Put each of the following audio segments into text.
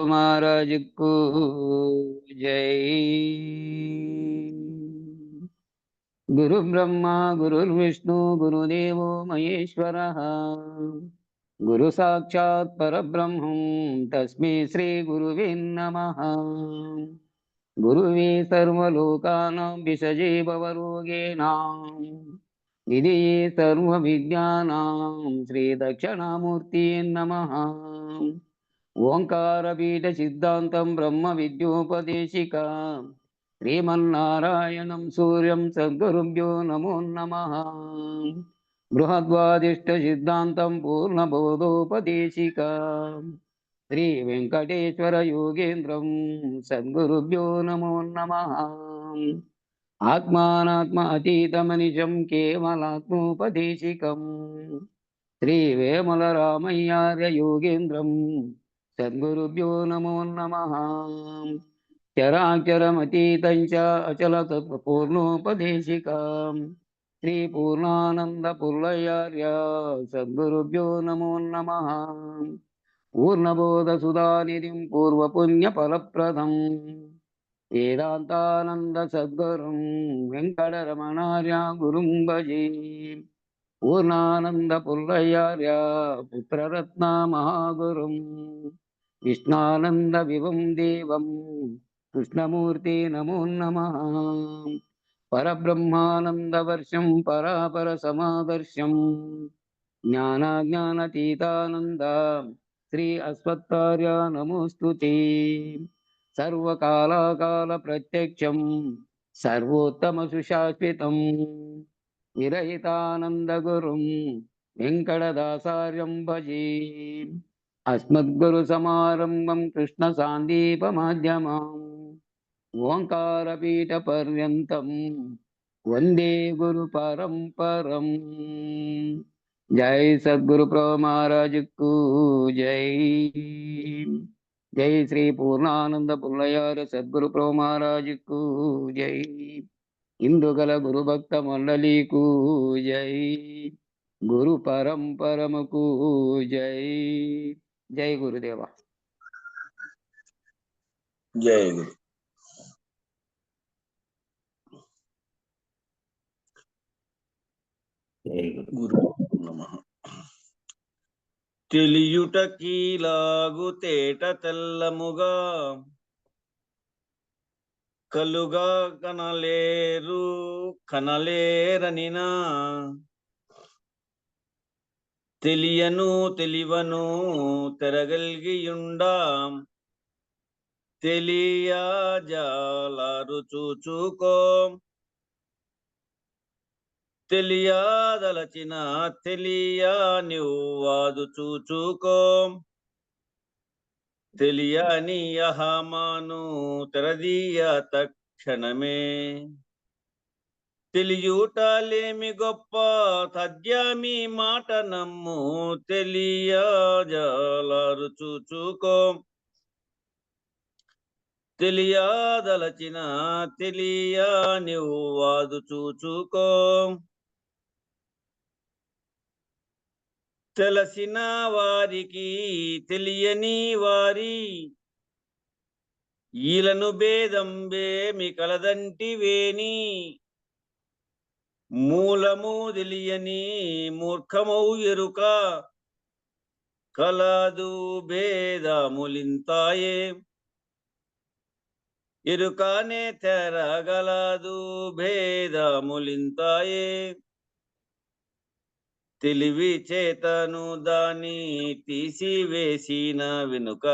महाराज को जय। गुरु ब्रह्मा गुरुर्विष्णु गुरुदेवो महेश्वरः गुरु साक्षात् परब्रह्म तस्मै श्री गुरुवे नमः। गुरुवे सर्वलोकानां विषजे भवरोगिणां निधिये सर्वविद्यानां श्रीदक्षिणामूर्तये नमः। ओंकारपीठ सिद्धांतं ब्रह्म विद्योपदेशिका श्रीमन्नारायणं सूर्यं सद्गुरुभ्यो नमो नमः। बृहद्वादिष्ट सिद्धांतं पूर्णबोधोपदेशिका श्री वेंकटेश्वर योगेन्द्रं सद्गुरुभ्यो नमो नमः। आत्मानात्म अतीतमनिशं केवलात्मोपदेशिकं श्री वेमल रामय्यार्य योगेन्द्रं सद्गुरुभ्यो नमो नमः। चराचरमतीतं च अचलतत्त्वपूर्णोपदेशिकां श्री पूर्णानन्दपुल्लयार्य सद्गुरुभ्यो नमो नमः। पूर्णबोधसुधानिधिं पूर्वपुण्यफलप्रदं वेदान्तानन्द सद्गुरुं वेङ्कटरमणार्य गुरुं भजे। पूर्णानंद पुल्लयार्य पुत्ररत्न महागुरुं विष्णानंद विभुं देवं कृष्णमूर्ति नमो नमः। परब्रह्मानंद वर्षं परापर समादर्शं ज्ञानाज्ञानतीतानंद श्री अश्वत्थार्य नमोस्तुते। सर्वकालाकाल प्रत्यक्षं सर्वोत्तम सुशाश्वतं विरहितानंद गुरुं वेंकटदासार्यं भजे। अस्मद्गुरु समारंभं कृष्ण सांदीपमाध्यमम् ओंकारपीठ पर्यन्तं वंदे गुरु परंपरम्। जय सद्गुरु प्रभु महाराज को जय। जय श्री पूर्णानंद पुल्लयार सद्गुरु प्रभु महाराज को जय। इंदुगल गुरु भक्त मंडली को जय। गुरु परंपरम को जय। जय गुरुदेवा। जय गुरु। जय गुरु नमः। తెలియుట కీలాగు తేట తెల్లముగా కలుగా కనలేరు కనలేరనినా తెలియను తెలివను తెరగల్గియుండా తెలియజాలరు చూచుకో తెలియదలచిన తెలియ నివ్వాదు చూచుకో తెలియని అహమాను తెరదీయ తక్షణమే తెలియుటలేమి గొప్ప తద్యామి మాట నమ్ము తెలియజాలరు చూచుకో తెలియదలచిన తెలియ నివ్వాదు చూచుకో తెలిసిన వారికి తెలియని వారి ఈలను భేదంబేమి కలదంటివేని మూలము తెలియని మూర్ఖమౌ ఎరుక కలదు భేదములింతాయే ఎరుకనే తెరగలదు భేదములింతాయే తెలివి చేతను దాని తీసివేసిన వెనుక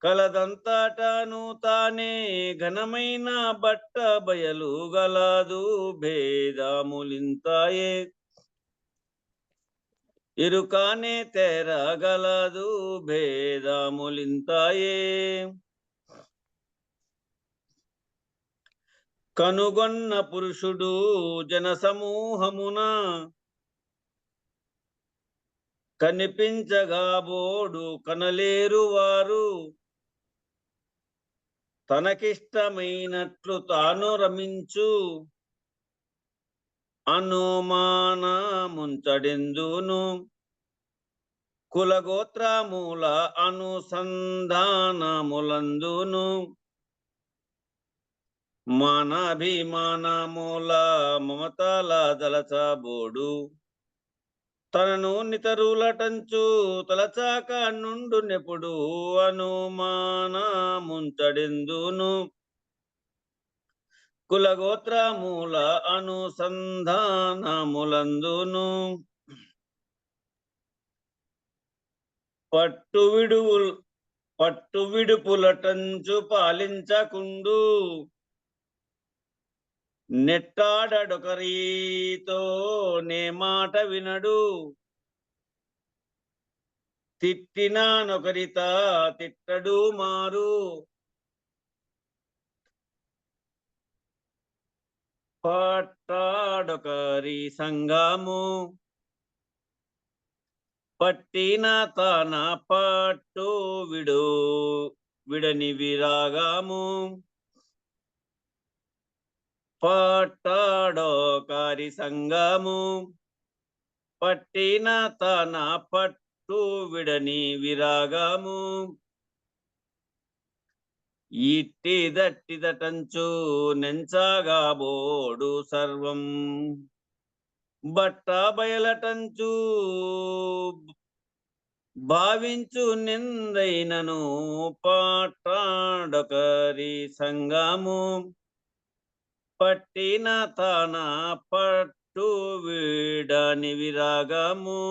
కలదంతటను తానే ఘనమైన బట్ట బయలు గలదు భేదములింతాయే ఎరుకనే తెరగలదు భేదములింతాయే కనుగొన్న పురుషుడు జనసమూహమున కనిపించగా బోడు కనలేరు వారు తనకిష్టమైనట్లు తాను రమించు అనుమానముంచడెందును కులగోత్రముల అనుసంధానములందును మానాభిమానముల మమతల దలచబోడు తనను నితరులటంచు తలచాక నుండు నెప్పుడు అనుమానముంచడెందును కులగోత్రముల అనుసంధానములందును పట్టు విడుపులటంచు పాలించకుండు నెట్టాడొకరితో నే మాట వినడు తిట్టినానొకరిత తిట్టడు మారు పట్టాడొకరి సంగము పట్టిన తన పట్టు విడని విరాగము పట్టాడొకరి సంగము పట్టిన తన పట్టు విడని విరాగము ఇట్టిదట్టిదటంచు నెంచగా బోడు సర్వం బట్ట బయలటంచు భావించు నిందైనను పట్టాడొకరి సంగము పట్టిన తన పట్టు విడని విరాగము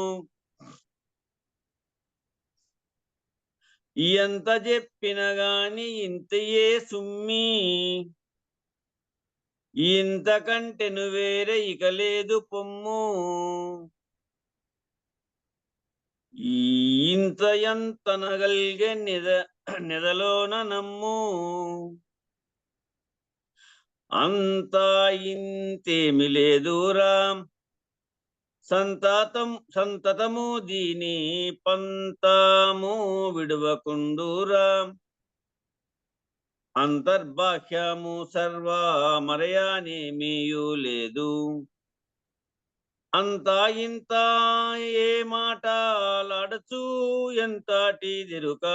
ఎంత చెప్పిన గాని ఇంతయే సుమ్మి ఇంతకంటెను వేరే ఇక లేదు పొమ్ము ఇంత ఎంతనగల్గే నిదలోన నమ్ము అంతా ఇంతేమి లేదురా సంతతము దీని పంతము విడువకుండురా అంతర్బాహ్యము సర్వ మరయానేమీయు లేదు అంతా ఇంత ఏ మాటలాడచు ఎంతటి దిరుక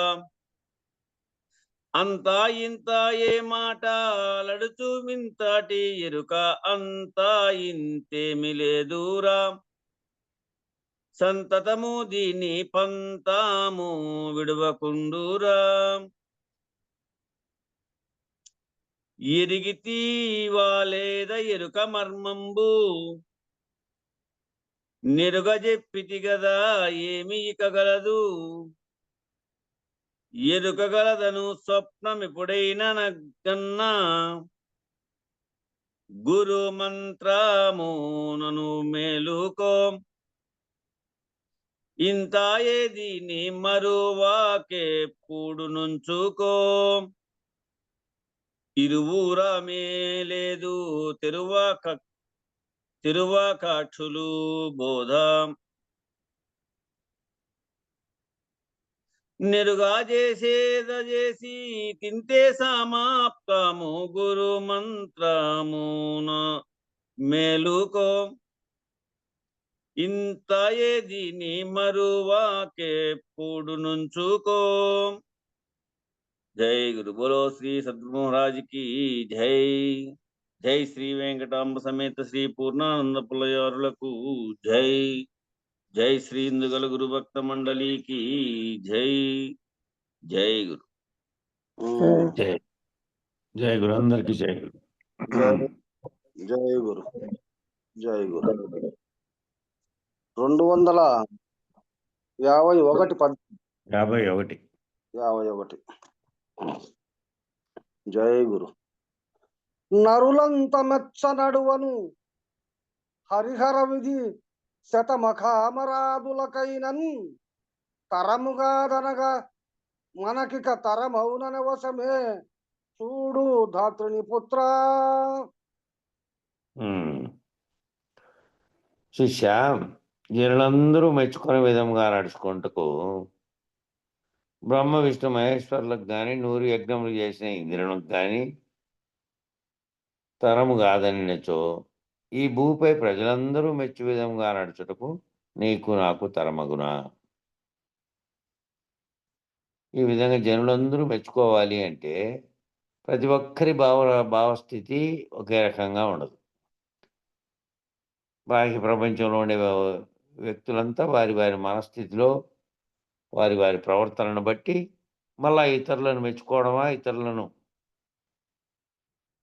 అంతా ఇంత ఏ మాటలాడుచు వింతటి ఎరుక అంతా ఇంతేమి లేదురా సంతతము దీని పంతాము విడవకుండురా ఎరిగితీవా లేదా ఎరుక మర్మంబు నెరుగ చెప్పితి గదా ఏమి ఇకగలదు ఎరుకగలదను స్వప్నమిప్పుడైన నగ్గన్నా గురు మంత్రమునను మేలుకో ఇంత ఏదిని మరువాకే పూడు నుంచుకో ఇరువురమే లేదు తెరువాకాక్షులు బోధ నెరుగా చేసి తింటే సమాప్తము గురు మంత్రమున మేలుకో ఇంత ఏదిని మరువాకే పూడు నుంచుకో జై గురు బోలో శ్రీ సద్గురు మహారాజ్ కి జై జై శ్రీ వెంకటాంబ సమేత శ్రీ పూర్ణానంద పుల్లయారులకు జై జై శ్రీ ఇందుగల గురు భక్త మండలికి జై జై గురు జై జై గురు అందరికి జై గురు జై గురు జై గురు 251 51 జై గురు నరులంత మెచ్చ నడువను హరిహర విధి శతమఖామరాదులకైనన్ తరముగాదనగా మనకిక తరమౌనన వశమే చూడు ధాత్రుని పుత్ర. శిష్య, జనులందరూ మెచ్చుకునే విధంగా నడుచుకుంటూ బ్రహ్మ విష్ణు మహేశ్వరులకు కానీ 100 యజ్ఞములు చేసిన ఇంద్రునికి కానీ తరము కాదని నచ్చో ఈ భూపై ప్రజలందరూ మెచ్చు విధంగా నడుచుటకు నీకు నాకు తరమగునా. ఈ విధంగా జనులందరూ మెచ్చుకోవాలి అంటే ప్రతి ఒక్కరి భావస్థితి ఒకే రకంగా ఉండదు. బాహ్య ప్రపంచంలో ఉండే వ్యక్తులంతా వారి వారి మనస్థితిలో వారి వారి ప్రవర్తనను బట్టి మళ్ళా ఇతరులను మెచ్చుకోవడమా, ఇతరులను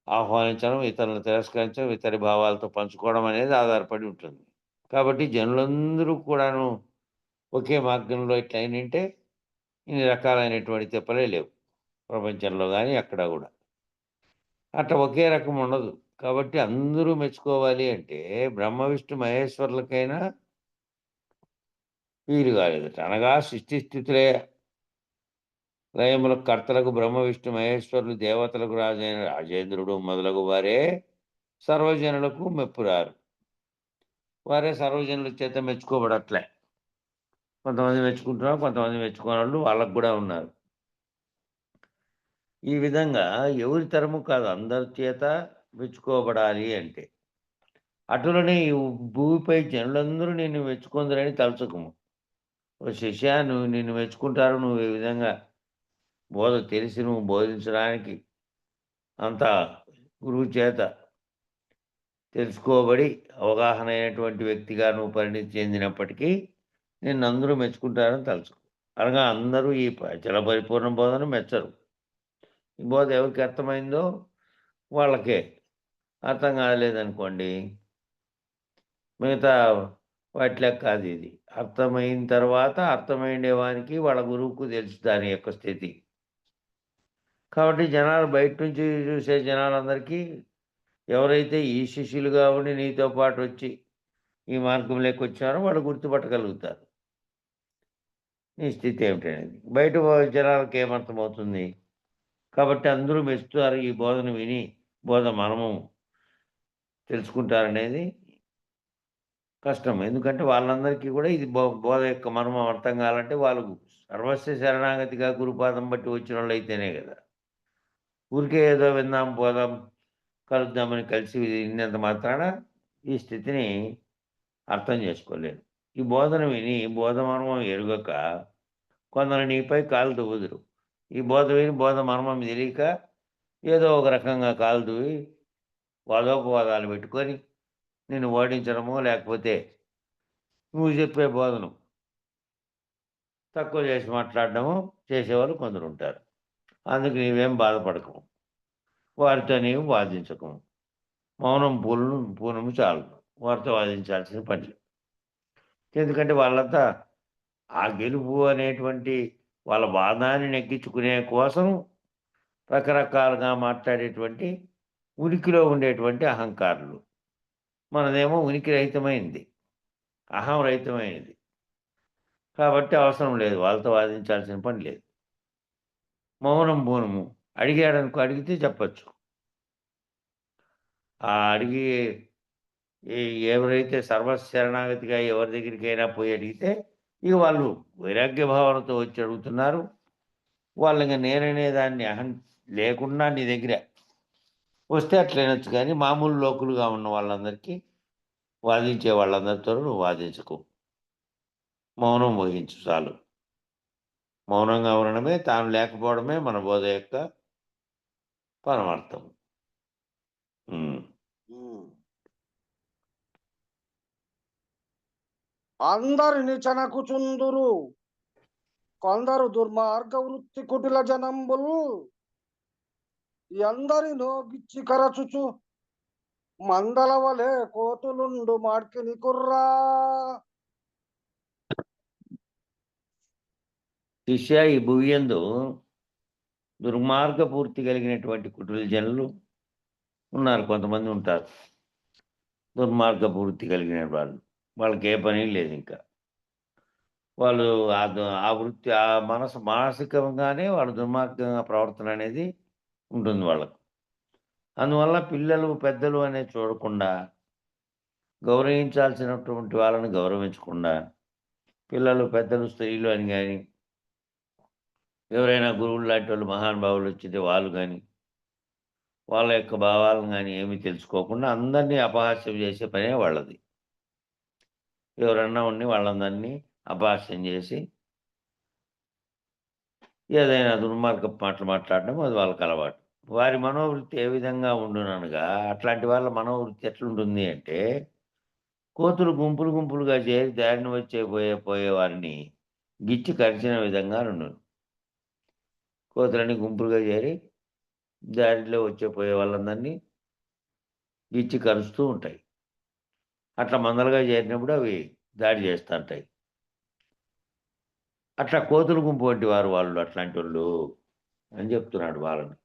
ఆహ్వానించడం, ఇతరులను తిరస్కరించడం, ఇతరి భావాలతో పంచుకోవడం అనేది ఆధారపడి ఉంటుంది. కాబట్టి జనులందరూ కూడాను ఒకే మార్గంలో ఇట్లా అయినంటే ఇన్ని రకాలైనటువంటి తిప్పలే లేవు ప్రపంచంలో కానీ ఎక్కడా కూడా. అట్లా ఒకే రకం ఉండదు. కాబట్టి అందరూ మెచ్చుకోవాలి అంటే బ్రహ్మ విష్ణు మహేశ్వరులకైనా వీలు కాలేదట. అనగా సృష్టి స్థితులే లయములకు కర్తలకు బ్రహ్మ విష్ణు మహేశ్వరులు, దేవతలకు రాజైన రాజేంద్రుడు మొదలగు వారే సర్వజనులకు మెప్పురారు. వారే సర్వజనుల చేత మెచ్చుకోబడట్లే. కొంతమంది మెచ్చుకుంటున్నారు, కొంతమంది మెచ్చుకోనోళ్ళు వాళ్ళకు కూడా ఉన్నారు. ఈ విధంగా ఎవరి తరము కాదు, అందరి చేత మెచ్చుకోబడాలి అంటే. అటులనే ఈ భూమిపై జనులందరూ నిన్ను మెచ్చుకుందరని తలుచుకుము. ఓ శిష్యా, నిన్ను మెచ్చుకుంటారు. నువ్వు ఈ విధంగా బోధ తెలిసి నువ్వు బోధించడానికి అంతా గురువు చేత తెలుసుకోబడి అవగాహన అయినటువంటి వ్యక్తిగా నువ్వు పరిణితి చెందినప్పటికీ నిన్ను అందరూ మెచ్చుకుంటారని తలుచుకో. అనగా అందరూ ఈ జల పరిపూర్ణ బోధను మెచ్చరు. ఈ బోధ ఎవరికి అర్థమైందో వాళ్ళకే. అర్థం కాలేదనుకోండి, మిగతా వాటిలో కాదు ఇది. అర్థమైన తర్వాత అర్థమైండే వానికి వాళ్ళ గురువుకు తెలుసు దాని యొక్క స్థితి. కాబట్టి జనాలు బయట నుంచి చూసే జనాలందరికీ ఎవరైతే ఈ శిష్యులుగా ఉండి నీతో పాటు వచ్చి ఈ మార్గంలోకి వచ్చారో వాళ్ళు గుర్తుపట్టగలుగుతారు నీ స్థితి ఏమిటనేది. బయట జనాలకు ఏమర్థమవుతుంది? కాబట్టి అందరూ మెచ్చుతారు ఈ బోధను విని, బోధ మనము తెలుసుకుంటారనేది కష్టం. ఎందుకంటే వాళ్ళందరికీ కూడా ఇది బోధ యొక్క మర్మం అర్థం కావాలంటే వాళ్ళు సర్వస్వ శరణాగతిగా గురుపాదం బట్టి వచ్చిన వాళ్ళు అయితేనే కదా. ఊరికే ఏదో విందాం, పోదాం, కలుద్దామని కలిసి విన్నంత మాత్రాన ఈ స్థితిని అర్థం చేసుకోలేరు. ఈ బోధను విని బోధ మర్మం ఎరుగక కొందరు నీపై కాలు దువ్వుదురు. ఈ బోధ విని బోధ మర్మం తెలియక ఏదో ఒక రకంగా కాలు దువ్వి వాదోపవాదాలు పెట్టుకొని నిన్ను ఓడించడమో లేకపోతే నువ్వు చెప్పే బోధను తక్కువ చేసి మాట్లాడడము చేసేవాళ్ళు కొందరు ఉంటారు. అందుకు నీవేం బాధపడకము, వారితో నీవు వాదించకము. మౌనం పూనము చాలు, వారితో వాదించాల్సిన పని. ఎందుకంటే వాళ్ళంతా ఆ గెలుపు అనేటువంటి వాళ్ళ వాదాన్ని నెగ్గించుకునే కోసం రకరకాలుగా మాట్లాడేటువంటి ఉనికిలో ఉండేటువంటి అహంకారులు. మనదేమో ఉనికి రహితమైంది, అహం రహితమైనది. కాబట్టి అవసరం లేదు, వాళ్ళతో వాదించాల్సిన పని లేదు. మౌనం పూనము. అడిగాడనుకో, అడిగితే చెప్పచ్చు. ఆ అడిగి ఎవరైతే సర్వశరణాగతిగా ఎవరి దగ్గరికైనా పోయి అడిగితే ఇక వాళ్ళు వైరాగ్య భావనతో వచ్చి అడుగుతున్నారు. వాళ్ళు ఇంకా నేననే దాన్ని అహం లేకుండా నీ దగ్గర వస్తే అట్లనొచ్చు. కానీ మామూలు లోకులుగా ఉన్న వాళ్ళందరికీ, వాదించే వాళ్ళందరితో నువ్వు వాదించకు, మౌనం వహించు చాలు. మౌనంగా ఉండడమే, తాను లేకపోవడమే మన బోధ యొక్క పరమార్థం. అందరిని చనకుచుందురు కొందరు దుర్మార్గ వృత్తి కుటిల జనంబులు, ఎందరినో గిచ్చి కరచుచు మందల వలె కోతులుండు మాడ్కిని కుర్రా. శిష్య, ఈ భువియందు దుర్మార్గ పూర్తి కలిగినటువంటి కుటుల జనులు ఉన్నారు. కొంతమంది ఉంటారు దుర్మార్గ పూర్తి కలిగిన వాళ్ళు. వాళ్ళకి ఏ పని లేదు. ఇంకా వాళ్ళు ఆ వృత్తి, ఆ మానసికంగానే వాళ్ళు దుర్మార్గంగా ప్రవర్తన అనేది ఉంటుంది వాళ్ళకు. అందువల్ల పిల్లలు పెద్దలు అనేది చూడకుండా, గౌరవించాల్సినటువంటి వాళ్ళని గౌరవించకుండా, పిల్లలు పెద్దలు స్త్రీలు అని కానీ, ఎవరైనా గురువులు లాంటి వాళ్ళు మహానుభావులు వచ్చితే వాళ్ళు కానీ వాళ్ళ యొక్క భావాలను కానీ ఏమీ తెలుసుకోకుండా అందరినీ అపహాస్యం చేసే పనే వాళ్ళది. ఎవరన్నా ఉండి వాళ్ళందరినీ అపహాస్యం చేసి ఏదైనా దుర్మార్గపు మాటలు మాట్లాడడం అది వాళ్ళకి అలవాటు. వారి మనోవృత్తి ఏ విధంగా ఉండుననగా, అట్లాంటి వాళ్ళ మనోవృత్తి ఎట్లుంటుంది అంటే, కోతులు గుంపులు గుంపులుగా చేరి దారిన వచ్చే పోయే వారిని గిచ్చి కరిచిన విధంగా నుండును. కోతులన్నీ గుంపులుగా చేరి దారిలో పోయే వాళ్ళందరినీ గిచ్చి కరుస్తూ ఉంటాయి. అట్లా మందలుగా చేరినప్పుడు అవి దాడి చేస్తుంటాయి. అట్లా కోతుల గుంపు వంటి వాళ్ళు అట్లాంటోళ్ళు అని చెప్తున్నాడు వాళ్ళని.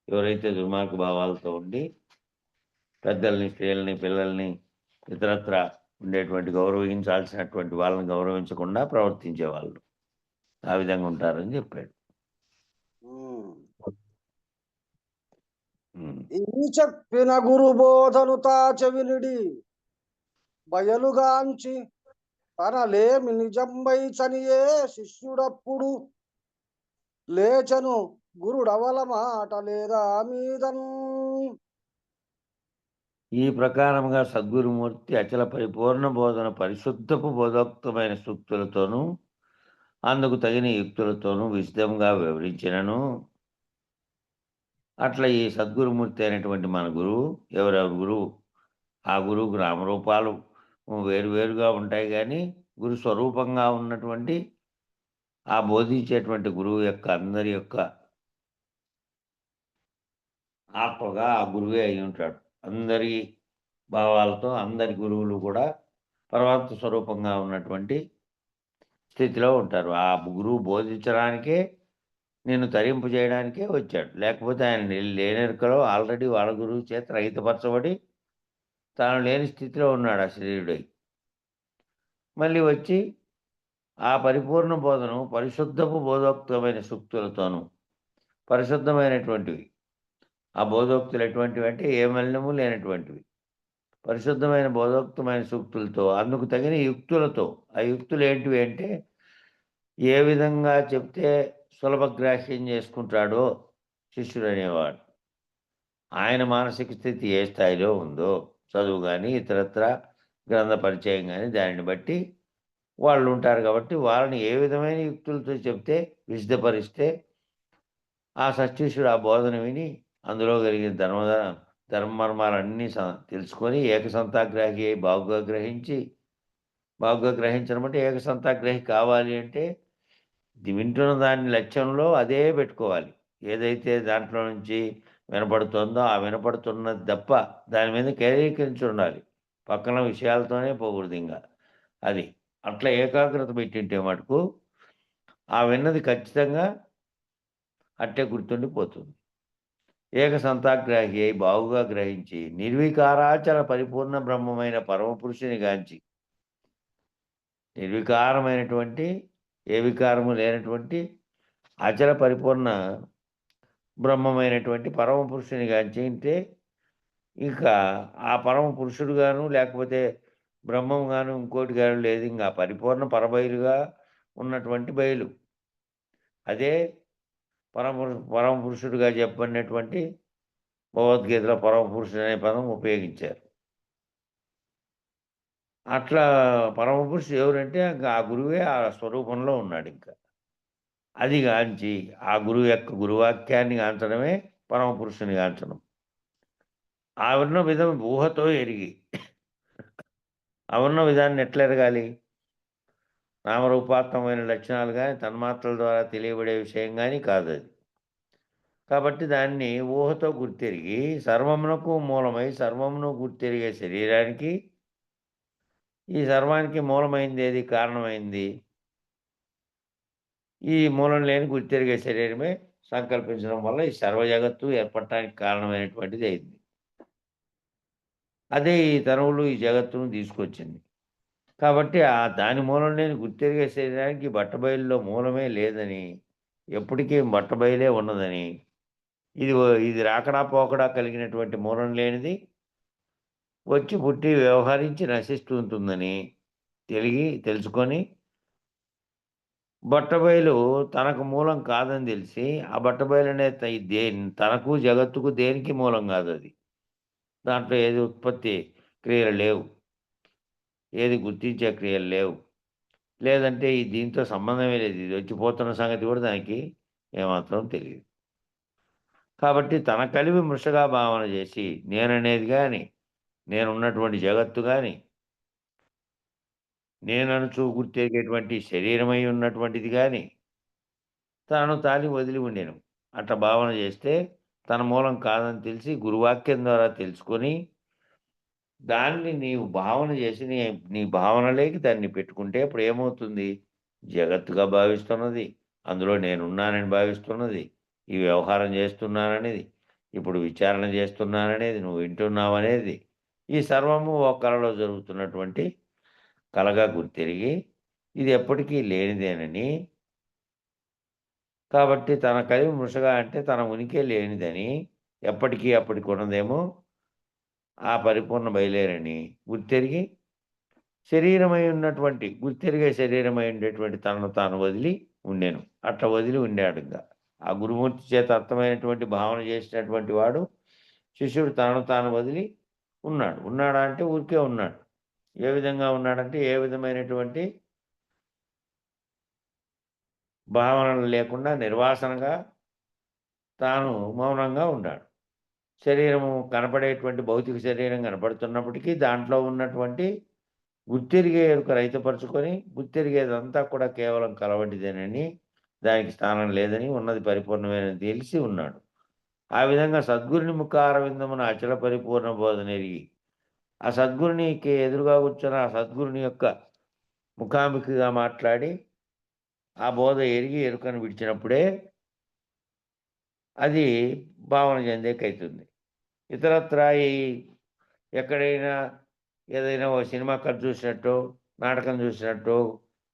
ఎవరైతే దుర్మార్గ భావాలతో ఉండి పెద్దల్ని, స్త్రీలని, పిల్లల్ని ఇతరత్రా ఉండేటువంటి గౌరవించాల్సినటువంటి వాళ్ళని గౌరవించకుండా ప్రవర్తించేవాళ్ళు. ఆ విధంగా ఉంటారని చెప్పాడు. ఈ చెప్పిన గురు బోధను తాచెవినిడి బయలుగాంచి తనలేమి నిజంబై చనియే శిష్యుడప్పుడు లేచను గురుడవల మాట లేదా మీదన్. ఈ ప్రకారముగా సద్గురుమూర్తి అచల పరిపూర్ణ బోధన పరిశుద్ధపు బోధోక్తమైన సూక్తులతోనూ అందుకు తగిన యుక్తులతోనూ విశదంగా వివరించినను. అట్లా ఈ సద్గురుమూర్తి అయినటువంటి మన గురువు, ఎవరెవరు గురువు, ఆ గురువుకు నామరూపాలు వేరువేరుగా ఉంటాయి, కానీ గురు స్వరూపంగా ఉన్నటువంటి ఆ బోధించేటువంటి గురువు యొక్క అందరి యొక్క ఆత్మగా ఆ గురువే అయి ఉంటాడు. అందరి భావాలతో అందరి గురువులు కూడా పరమాత్మ స్వరూపంగా ఉన్నటువంటి స్థితిలో ఉంటారు. ఆ గురువు బోధించడానికే, నిన్ను తరింపు చేయడానికే వచ్చాడు. లేకపోతే ఆయన లేనెరుకలో ఆల్రెడీ వాళ్ళ గురువు చేత రహితపరచబడి తాను లేని స్థితిలో ఉన్నాడు ఆ శరీరుడై. మళ్ళీ వచ్చి ఆ పరిపూర్ణ బోధను పరిశుద్ధపు బోధోక్తమైన సూక్తులతోనూ, పరిశుద్ధమైనటువంటివి ఆ బోధోక్తులు ఎటువంటివి అంటే ఏ మలినము లేనటువంటివి, పరిశుద్ధమైన బోధోక్తమైన సూక్తులతో అందుకు తగిన యుక్తులతో. ఆ యుక్తులు ఏంటివి అంటే, ఏ విధంగా చెప్తే సులభగ్రాహ్యం చేసుకుంటాడో శిష్యుడు అనేవాడు, ఆయన మానసిక స్థితి ఏ స్థాయిలో ఉందో, చదువు కానీ ఇతరత్ర గ్రంథ పరిచయం కానీ దానిని బట్టి వాళ్ళు ఉంటారు. కాబట్టి వాళ్ళని ఏ విధమైన యుక్తులతో చెప్తే విశదపరిస్తే ఆ సత్శిష్యుడు ఆ బోధన విని అందులో కలిగిన ధర్మమర్మాలన్నీ తెలుసుకొని ఏకసంతాగ్రాహి అయి బాగుగా గ్రహించడం అంటే ఏకసంతాగ్రహి కావాలి అంటే వింటున్న దాని లక్ష్యంలో అదే పెట్టుకోవాలి. ఏదైతే దాంట్లో నుంచి వినపడుతుందో ఆ వినపడుతున్నది తప్ప దాని మీద కేంద్రీకరించి ఉండాలి. పక్కన విషయాలతోనే పోకూడదు. ఇంకా అది అట్లా ఏకాగ్రత పెట్టింటే మటుకు ఆ విన్నది ఖచ్చితంగా అట్టే గుర్తుండిపోతుంది. ఏకసంతాగ్రాహి అయి బాగుగా గ్రహించి నిర్వికారాచల పరిపూర్ణ బ్రహ్మమైన పరమపురుషుని గాంచి, నిర్వికారమైనటువంటి ఏ వికారము లేనటువంటి అచల పరిపూర్ణ బ్రహ్మమైనటువంటి పరమ పురుషుని గాంచి అంటే ఇంకా ఆ పరమ పురుషుడు గాను లేకపోతే బ్రహ్మం గాను ఇంకోటి గాను లేదు. ఇంకా పరిపూర్ణ పరబయలుగా ఉన్నటువంటి బయలు అదే పరమ పురుషుడుగా చెప్పబడినటువంటి భగవద్గీతలో పరమ పురుషుడు అనే పదం ఉపయోగించారు. అట్లా పరమ పురుషుడు ఎవరంటే ఇంకా ఆ గురువే ఆ స్వరూపంలో ఉన్నాడు. ఇంకా అది గాంచి ఆ గురువు యొక్క గురువాక్యాన్ని గాంచడమే పరమ పురుషుని గాంచడం. ఆ ఉన్న విధం ఊహతో ఎరిగి, ఆ ఉన్న విధాన్ని ఎట్లా ఎరగాలి? నామరూపాత్మకమైన లక్షణాలు కానీ తన్మాత్రల ద్వారా తెలియబడే విషయం కానీ కాదది. కాబట్టి దాన్ని ఊహతో గుర్తెరిగి సర్వమునకు మూలమై సర్వమును గుర్తెరిగే శరీరానికి, ఈ సర్వానికి మూలమైంది ఏది, కారణమైంది ఈ మూలం లేని గుర్తెరిగే శరీరమే సంకల్పించడం వల్ల ఈ సర్వ జగత్తు ఏర్పడటానికి కారణమైనటువంటిది అయింది. అదే ఈ తనువులు ఈ జగత్తును తీసుకొచ్చింది. కాబట్టి దాని మూలం లేని గుర్తెరిగే శరీరానికి బట్టబయలులో మూలమే లేదని, ఎప్పటికీ బట్టబయలే ఉన్నదని, ఇది రాకడా పోకడా కలిగినటువంటి మూలం లేనిది, వచ్చి పుట్టి వ్యవహరించి నశిస్తూ ఉంటుందని తెలుసుకొని బట్టబయలు తనకు మూలం కాదని తెలిసి ఆ బట్టబయలు అనే తనకు జగత్తుకు దేనికి మూలం కాదు. అది దాంట్లో ఏది ఉత్పత్తి క్రియలు లేవు, ఏది గుర్తించే క్రియలు లేవు, లేదంటే దీంతో సంబంధమే లేదు, ఇది వచ్చిపోతున్న సంగతి కూడా దానికి ఏమాత్రం తెలియదు. కాబట్టి తన కలివి మృషగా భావన చేసి నేననేది కానీ, నేనున్నటువంటి జగత్తు కానీ, నేననుచూ గుర్తెరిగేటువంటి శరీరమై ఉన్నటువంటిది కానీ తాను తాలి వదిలి ఉండెను. అట్లా భావన చేస్తే తన మూలం కాదని తెలిసి గురువాక్యం ద్వారా తెలుసుకొని దాన్ని నీవు భావన చేసి నీ భావనలోకి దాన్ని పెట్టుకుంటే అప్పుడు ఏమవుతుంది? జగత్తుగా భావిస్తున్నది, అందులో నేనున్నానని భావిస్తున్నది, ఈ వ్యవహారం చేస్తున్నాననేది, ఇప్పుడు విచారణ చేస్తున్నాననేది, నువ్వు వింటున్నావనేది, ఈ సర్వము ఒక కలలో జరుగుతున్నటువంటి కలగా గుర్తెరిగి ఇది ఎప్పటికీ లేనిదేనని, కాబట్టి తన కలిమి మృషగా అంటే తన ఉనికే లేనిదని, ఎప్పటికీ అప్పటికి ఉన్నదేమో ఆ పరిపూర్ణ బయలేరని గుర్తెరిగి శరీరమై ఉన్నటువంటి గుర్తెరిగే శరీరమై ఉండేటువంటి తనను తాను వదిలి ఉండెను. అట్లా వదిలి ఉండాడు. ఇంకా ఆ గురుమూర్తి చేత అర్థమైనటువంటి భావన చేసినటువంటి వాడు శిష్యుడు తనను తాను వదిలి ఉన్నాడు. ఉన్నాడా అంటే ఊరికే ఉన్నాడు. ఏ విధంగా ఉన్నాడంటే ఏ విధమైనటువంటి భావనలు లేకుండా నిర్వాసనగా తాను మౌనంగా ఉన్నాడు. శరీరము కనపడేటువంటి భౌతిక శరీరం కనపడుతున్నప్పటికీ దాంట్లో ఉన్నటువంటి గుర్తెరిగే ఎరుక రైతుపరుచుకొని గుర్తెరిగేదంతా కూడా కేవలం కలవంటిదేనని, దానికి స్థానం లేదని, ఉన్నది పరిపూర్ణమేనని తెలిసి ఉన్నాడు. ఆ విధంగా సద్గురుని ముఖారవిందమున అచల పరిపూర్ణ బోధనెరిగి ఆ సద్గురునికి ఎదురుగా కూర్చొని ఆ సద్గురుని యొక్క ముఖాముఖిగా మాట్లాడి ఆ బోధ ఎరిగి ఎరుకను విడిచినప్పుడే అది భావన చెందేకైతుంది. ఇతరత్రా ఎక్కడైనా ఏదైనా ఒక సినిమా కథ చూసినట్టో, నాటకం చూసినట్టో,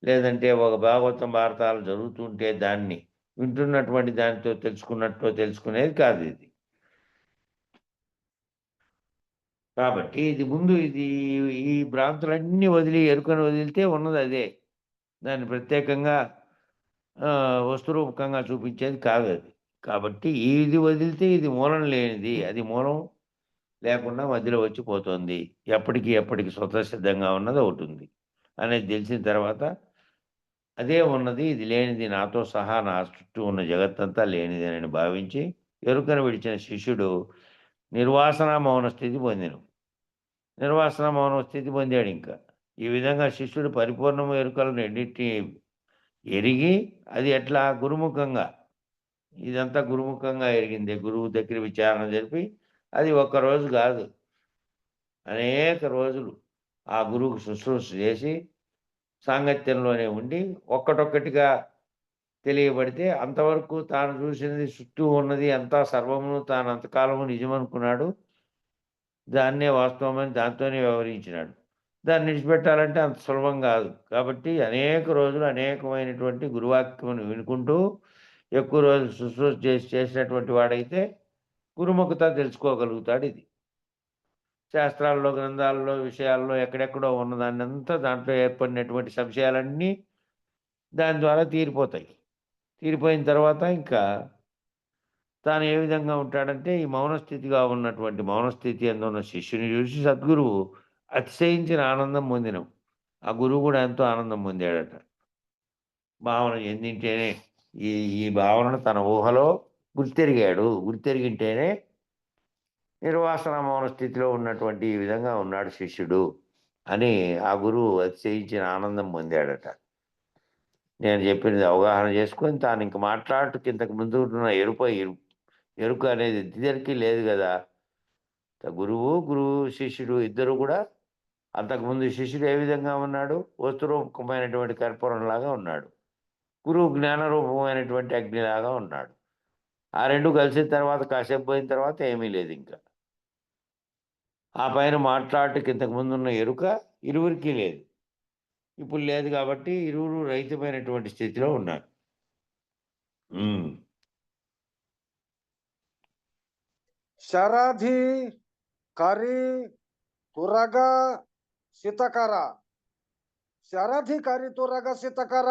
లేదంటే ఒక భాగవతం భారతాలు జరుగుతుంటే దాన్ని వింటున్నటువంటి దానితో తెలుసుకున్నట్టో తెలుసుకునేది కాదు ఇది. కాబట్టి ఇది ఈ భ్రాంతులన్నీ వదిలి ఎరుకను వదిలితే ఉన్నది అదే. దాన్ని ప్రత్యేకంగా వస్తురూపకంగా చూపించేది కాదు అది. కాబట్టి ఇది వదిలితే ఇది మూలం లేనిది. అది మూలం లేకుండా మధ్యలో వచ్చి పోతోంది. ఎప్పటికి స్వతసిద్ధంగా ఉన్నది ఒకటుంది అనేది తెలిసిన తర్వాత అదే ఉన్నది, ఇది లేనిది, నాతో సహా నా చుట్టూ ఉన్న జగత్తంతా లేనిదేనని భావించి ఎరుకను విడిచిన శిష్యుడు నిర్వాసన మౌన స్థితి పొందెను. నిర్వాసన మౌన స్థితి పొందాడు ఇంకా. ఈ విధంగా శిష్యుడు పరిపూర్ణము ఎరుకలను రెండింటిని ఎరిగి అది ఎట్లా గురుముఖంగా, ఇదంతా గురుముఖంగా ఎరిగిందే. గురువు దగ్గర విచారణ జరిపి అది ఒక్కరోజు కాదు, అనేక రోజులు ఆ గురువుకు శుశ్రూష చేసి సాంగత్యంలోనే ఉండి ఒక్కటొక్కటిగా తెలియబడితే అంతవరకు తాను చూసినది చుట్టూ ఉన్నది అంతా సర్వమును తాను అంతకాలము నిజమనుకున్నాడు. దాన్నే వాస్తవమని దాంతోనే వ్యవహరించినాడు. దాన్ని విడిచిపెట్టాలంటే అంత సులభం కాదు. కాబట్టి అనేక రోజులు అనేకమైనటువంటి గురువాక్యమును వినుకుంటూ ఎక్కువ రోజులు శుశ్రూష చేసినటువంటి వాడైతే గురుముఖత తెలుసుకోగలుగుతాడు. ఇది శాస్త్రాల్లో, గ్రంథాల్లో, విషయాల్లో ఎక్కడెక్కడో ఉన్నదాన్నంతా దాంట్లో ఏర్పడినటువంటి సంశయాలన్నీ దాని ద్వారా తీరిపోతాయి. తీరిపోయిన తర్వాత ఇంకా తాను ఏ విధంగా ఉంటాడంటే ఈ మౌనస్థితిగా ఉన్నటువంటి మౌనస్థితి అందున్న శిష్యుని చూసి సద్గురువు అతిశయించిన ఆనందం పొందినం. ఆ గురువు కూడా ఎంతో ఆనందం పొందాడట. భావన చెందింటేనే ఈ భావనను తన ఊహలో గుర్తెరిగాడు. గుర్తెరిగింటేనే నిర్వాసన మౌన స్థితిలో ఉన్నటువంటి ఈ విధంగా ఉన్నాడు శిష్యుడు అని ఆ గురువు అతిశయించిన ఆనందం పొందాడట. నేను చెప్పినది అవగాహన చేసుకొని తాను ఇంక మాట్లాడుతూ ఇంతకు ముందు ఉన్న ఎరుక అనేది ఇద్దరికీ లేదు కదా. గురువు శిష్యుడు ఇద్దరు కూడా అంతకుముందు శిష్యుడు ఏ విధంగా ఉన్నాడు? వస్తురూపకమైనటువంటి కర్పూరంలాగా ఉన్నాడు. గురువు జ్ఞానరూపమైనటువంటి అగ్నిలాగా ఉన్నాడు. ఆ రెండు కలిసిన తర్వాత కాసేపు పోయిన తర్వాత ఏమీ లేదు ఇంకా. ఆ పైన మాట్లాడటకు ఇంతకుముందు ఉన్న ఎరుక ఇరువురికి లేదు. ఇప్పుడు లేదు కాబట్టి ఇరువురు రహితమైనటువంటి స్థితిలో ఉన్నారు. శరధి కరి తురగ శితకర శరధి కరి తురగ శితకర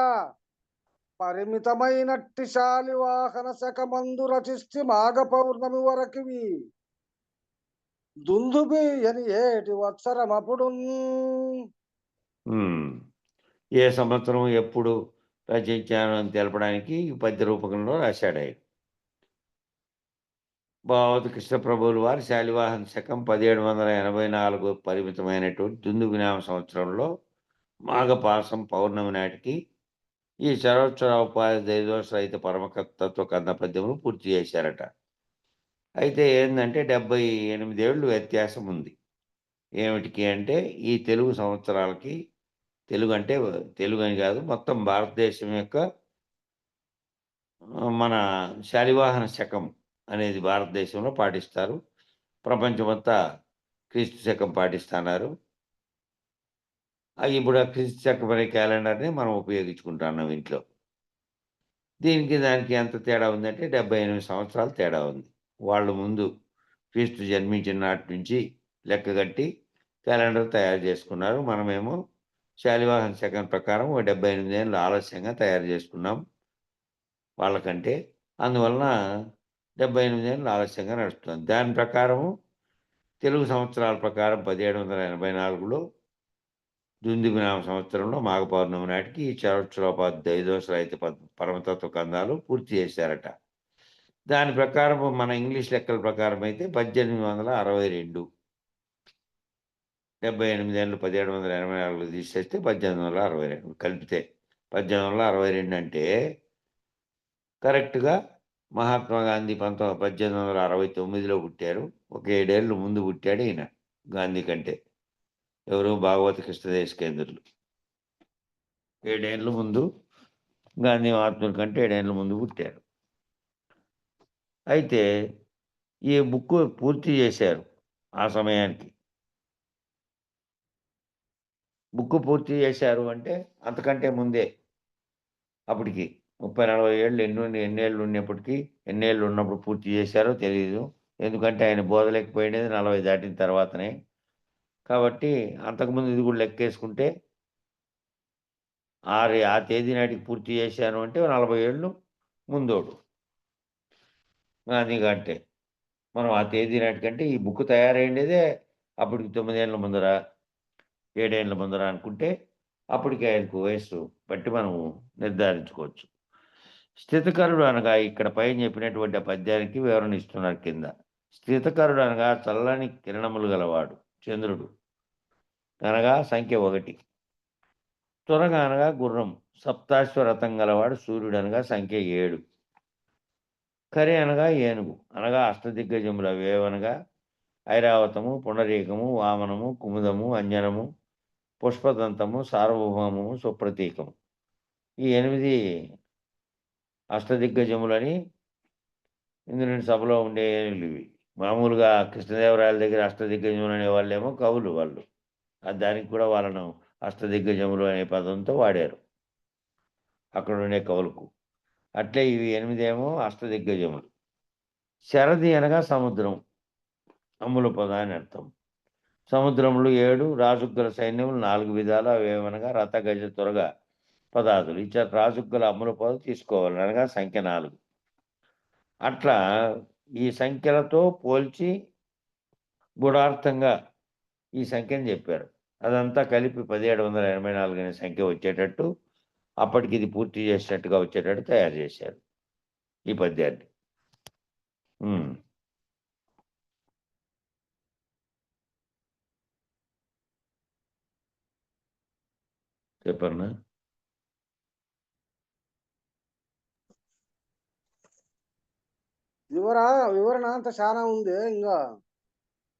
పరిమితమైనట్టి శాలివాహన శకమందు రచిస్తి మాఘ పౌర్ణమి వరకివి దుందుబి అని ఏటి వత్సరమప్పుడు ఏ సంవత్సరం ఎప్పుడు రచించానని తెలపడానికి ఈ పద్య రూపకంలో రాశాడు ఆయన. భాగవత కృష్ణప్రభువుల వారి శాలివాహన శకం 1784 పరిమితమైనటువంటి దుందుగునామ సంవత్సరంలో మాఘపాసం పౌర్ణమి నాటికి ఈ సర్వోత్తరోపాధి దైదోష రహిత పరమతత్వ కథ పద్యములు పూర్తి చేశారట. అయితే ఏంటంటే 78 ఏళ్ళు వ్యత్యాసం ఉంది. ఏమిటికి అంటే ఈ తెలుగు సంవత్సరాలకి, తెలుగు అంటే తెలుగు అని కాదు, మొత్తం భారతదేశం యొక్క మన శాలివాహన శకం అనేది భారతదేశంలో పాటిస్తారు. ప్రపంచమంతా క్రీస్తు శకం పాటిస్తున్నారు. ఇప్పుడు ఆ క్రీస్తు శకం అనే క్యాలెండర్ని మనం ఉపయోగించుకుంటున్నాం ఇంట్లో. దీనికి దానికి ఎంత తేడా ఉందంటే 78 సంవత్సరాలు తేడా ఉంది. వాళ్ళు ముందు క్రీస్తు జన్మించిన నాటి నుంచి లెక్కగట్టి క్యాలెండర్ తయారు చేసుకున్నారు. మనమేమో శాలివాహన శకం ప్రకారం 78 ఏళ్ళు ఆలస్యంగా తయారు చేసుకున్నాం వాళ్ళకంటే. అందువలన 78 ఏళ్ళు ఆలస్యంగా నడుస్తుంది. దాని ప్రకారము తెలుగు సంవత్సరాల ప్రకారం 1784లో దుందుగునామ సంవత్సరంలో మాఘ పౌర్ణమి నాటికి ఈ చరవచ్చరోపాధి దైదోష రహిత పరమతత్వ కందాలు పూర్తి చేశారట. దాని ప్రకారం మన ఇంగ్లీష్ లెక్కల ప్రకారం అయితే 1862, 78 ఏళ్ళు 1784 తీసేస్తే 1862 కలిపితే 1862 అంటే కరెక్ట్గా మహాత్మా గాంధీ 1869లో పుట్టారు. ఒక 7 ఏళ్ళు ముందు పుట్టాడు ఈయన గాంధీ కంటే. ఎవరు? భాగవత కృష్ణదేశికేంద్రులు 7 ఏళ్ళు ముందు, గాంధీ మహాత్ముల కంటే 7 ఏళ్ళ ముందు పుట్టారు. అయితే ఈ బుక్ పూర్తి చేశారు ఆ సమయానికి. బుక్ పూర్తి చేశారు అంటే అంతకంటే ముందే, అప్పటికి 30-40 ఏళ్ళు ఎన్నేళ్ళు ఉన్నప్పటికీ, ఎన్నేళ్ళు ఉన్నప్పుడు పూర్తి చేశారో తెలియదు. ఎందుకంటే ఆయన బోధలేకపోయినది 40 దాటిన తర్వాతనే. కాబట్టి అంతకుముందు ఇది కూడా లెక్కేసుకుంటే ఆ తేదీ నాటికి పూర్తి చేశాను అంటే 40 ఏళ్ళు ముందోడు గాంధీ కంటే. మనం ఆ తేదీ నాటికంటే ఈ బుక్ తయారైండేదే అప్పటికి 9 ఏళ్ళ ముందర, 7 ఏళ్ళ ముందర అనుకుంటే అప్పటికి ఆయనకు వయస్సు బట్టి మనం నిర్ధారించుకోవచ్చు. స్థితకరుడు అనగా ఇక్కడ పైన చెప్పినటువంటి ఆ పద్యానికి వివరణ ఇస్తున్నారు కింద. స్థితకరుడు అనగా చల్లని కిరణములు గలవాడు చంద్రుడు అనగా సంఖ్య 1. త్వరగా అనగా గుర్రం, సప్తాశ్వరథం గలవాడు సూర్యుడు అనగా సంఖ్య 7. కరి అనగా ఏనుగు అనగా అష్టదిగ్గజములు అవేవనగా ఐరావతము, పుండరీకము, వామనము, కుముదము, అంజనము, పుష్పదంతము, సార్వభౌమము, సుప్రతీకము. ఈ 8 అష్టదిగ్గజములని ఇంద్రుని సభలో ఉండే ఇవి. మామూలుగా కృష్ణదేవరాయల దగ్గర అష్టదిగ్గజములు అనే వాళ్ళేమో కవులు వాళ్ళు. దానికి కూడా వాళ్ళను అష్టదిగ్గజములు అనే పదంతో వాడారు అక్కడ ఉండే కవులకు. అట్లే ఇవి 8 ఏమో అష్టదిగ్గజములు. శరది అనగా సముద్రం, అమ్ముల పద అని అర్థం. సముద్రములు 7, రాజుగ్గల సైన్యములు 4 విధాలు. అవేమనగా రథ, గజ, త్వరగా పదాదులు. ఇచ్చా రాజుగ్గల అమ్ముల పద తీసుకోవాలి అనగా సంఖ్య 4. అట్లా ఈ సంఖ్యలతో పోల్చి గుడార్థంగా ఈ సంఖ్యను చెప్పారు. అదంతా కలిపి 1784 అనే సంఖ్య వచ్చేటట్టు, అప్పటికి ఇది పూర్తి చేసినట్టుగా వచ్చేటట్టు తయారు చేశారు ఈ పద్యాన్ని. చెప్పన్నా? వివరణ అంత చాలా ఉంది. ఇంకా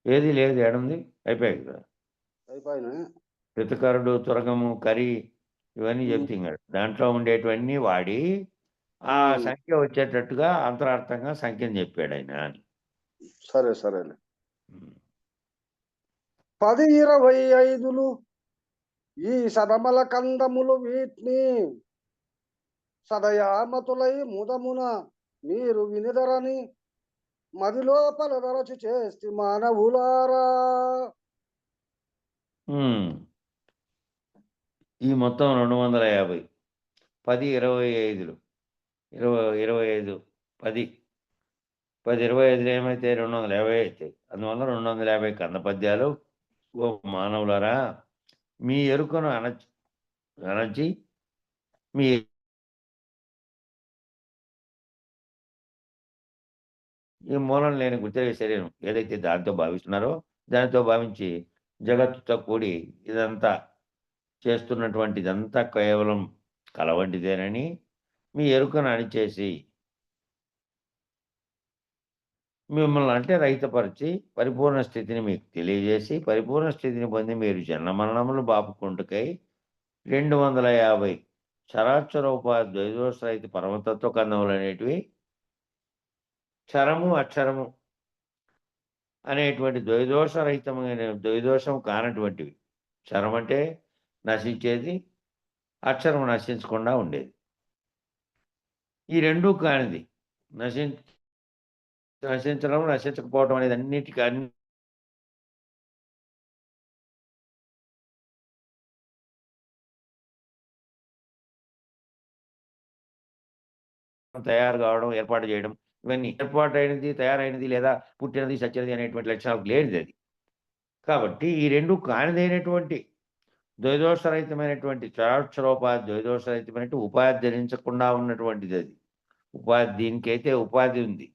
ఏది లేదు, ఏడుంది, అయిపోయాయి కదా. అయిపోయినా స్థితకరుడు, తురగము, కరి ఇవన్నీ చెప్తున్నాడు. దాంట్లో ఉండేటివన్నీ వాడి ఆ సంఖ్య వచ్చేటట్టుగా అంతరార్థంగా సంఖ్యను చెప్పాడు ఆయన అని. సరే సరేలే. 10-25 ఈ సదమల కందములు వీటిని సదయామతులై ముదమున మీరు వినిదరని మదిలోపల దరచి చేస్తే మానవులారా. ఈ మొత్తం 250, 10-25, 25, 10, 10-25 ఏమైతే 250 అవుతాయి. అందువల్ల 250 కంద పద్యాలు. ఓ మానవులారా, మీ ఎరుకను అణచి మీ ఈ మూలం లేని గుర్తిరిగే శరీరం ఏదైతే దాంతో భావిస్తున్నారో దానితో భావించి జగత్తుతో కూడి ఇదంతా చేస్తున్నటువంటి ఇదంతా కేవలం కలవంటిదేనని మీ ఎరుకను అణిచేసి మిమ్మల్ని అంటే రహితపరిచి పరిపూర్ణ స్థితిని మీకు తెలియజేసి పరిపూర్ణ స్థితిని పొంది మీరు జన్మ మరణములు బాపుకుంటుకై 250 చరాచర ఉపాధి ద్వైదోషరహిత పరమతత్వ కందములు అనేటివి క్షరము అక్షరము అనేటువంటి ద్వైదోషరహితమైన ద్వైదోషం కానటువంటివి. క్షరం అంటే నశించేది, అక్షరం నశించకుండా ఉండేది. ఈ రెండూ కానిది నశించడం నశించకపోవడం అనేది అన్నిటికీ తయారు కావడం, ఏర్పాటు చేయడం, ఇవన్నీ ఏర్పాటైనది, తయారైనది లేదా పుట్టినది, సచ్చినది అనేటువంటి లక్షణాలు లేనిది అది. కాబట్టి ఈ రెండు కానిదైనటువంటి ద్వైదోషరహితమైనటువంటి చరాక్షరోపాధి ద్వైదోషరహితమైనటువంటి ఉపాధి ధరించకుండా ఉన్నటువంటిది అది. ఉపాధి దీనికైతే ఉపాధి ఉంది,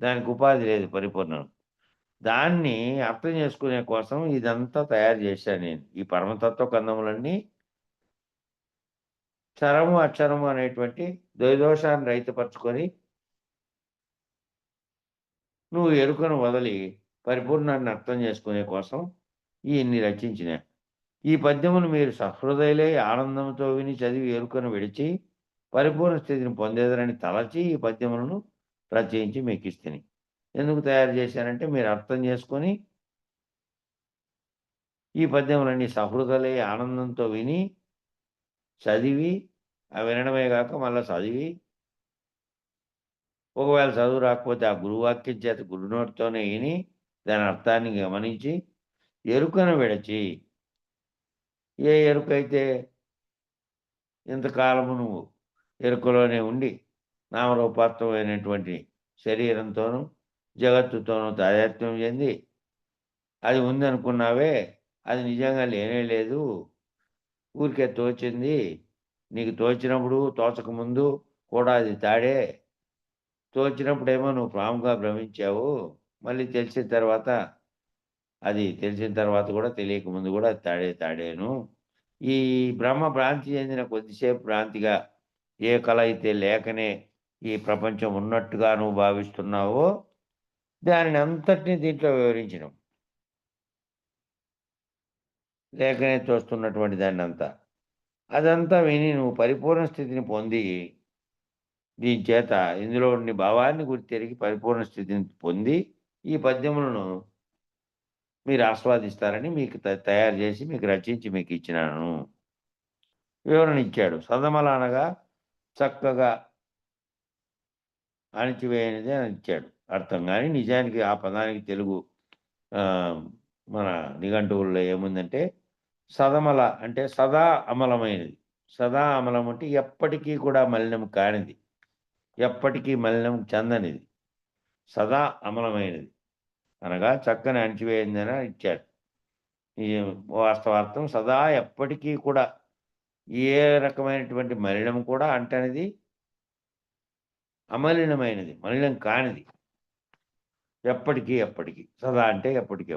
దానికి ఉపాధి లేదు పరిపూర్ణం. దాన్ని అర్థం చేసుకునే కోసం ఇదంతా తయారు చేశాను నేను. ఈ పరమతత్వ కందములన్నీ క్షరము అక్షరము అనేటువంటి ద్వైదోషాన్ని రహితపరచుకొని నువ్వు ఎరుకను వదిలి పరిపూర్ణాన్ని అర్థం చేసుకునే కోసం ఇన్ని రచించిన ఈ పద్యమును మీరు సహృదయులై ఆనందంతో విని చదివి ఎరుకను విడిచి పరిపూర్ణ స్థితిని పొందేదరని తలచి ఈ పద్యములను రచయించి మీకు ఇస్తాను. ఎందుకు తయారు చేశానంటే మీరు అర్థం చేసుకొని ఈ పద్యములన్నీ సహృదయులై ఆనందంతో విని చదివి వినడమే కాక మళ్ళీ చదివి ఒకవేళ చదువు రాకపోతే ఆ గురువాక్యం చేత గురునోటితోనే విని దాని అర్థాన్ని గమనించి ఎరుకను విడచి ఏ ఎరుకైతే ఇంతకాలము నువ్వు ఎరుకలోనే ఉండి నామరూపాత్మకమైనటువంటి శరీరంతోనూ జగత్తుతోనూ తాదాత్మ్యం చెంది అది ఉందనుకున్నావే, అది నిజంగా లేనే లేదు, ఊరికే తోచింది, నీకు తోచినప్పుడు తోచకముందు కూడా అది తాడే, తోచినప్పుడేమో నువ్వు పాముగా భ్రమించావు, మళ్ళీ తెలిసిన తర్వాత కూడా తెలియకముందు కూడా అది తాడేను. ఈ బ్రహ్మ భ్రాంతి చెందిన కొద్దిసేపు భ్రాంతిగా ఏ కళ అయితే లేకనే ఈ ప్రపంచం ఉన్నట్టుగా నువ్వు భావిస్తున్నావో దానిని అంతటినీ దీంట్లో వివరించడం, లేకనే చూస్తున్నటువంటి దాన్ని అంతా అదంతా విని నువ్వు పరిపూర్ణ స్థితిని పొంది దీని చేత ఇందులో ఉండి భావాన్ని గుర్తెరిగి పరిపూర్ణ స్థితిని పొంది ఈ పద్యములను మీరు ఆస్వాదిస్తారని మీకు తయారు చేసి మీకు రచించి మీకు ఇచ్చినాను. వివరణ ఇచ్చాడు. సదమల అనగా చక్కగా అణిచివేయనిది అని ఇచ్చాడు అర్థం. కానీ నిజానికి ఆ పదానికి తెలుగు మన నిఘంటువుల్లో ఏముందంటే సదమల అంటే సదా అమలమైనది. సదా అమలం అంటే ఎప్పటికీ కూడా మలినం కానిది, ఎప్పటికీ మలినం చెందనిది, సదా అమలమైనది అనగా చక్కని అణిచివేయిందని ఇచ్చాడు. ఈ వాస్తవార్థం సదా ఎప్పటికీ కూడా ఏ రకమైనటువంటి మలినం కూడా అంటనిది, అమలినమైనది, మలినం కానిది, ఎప్పటికీ సదా అంటే ఎప్పటికీ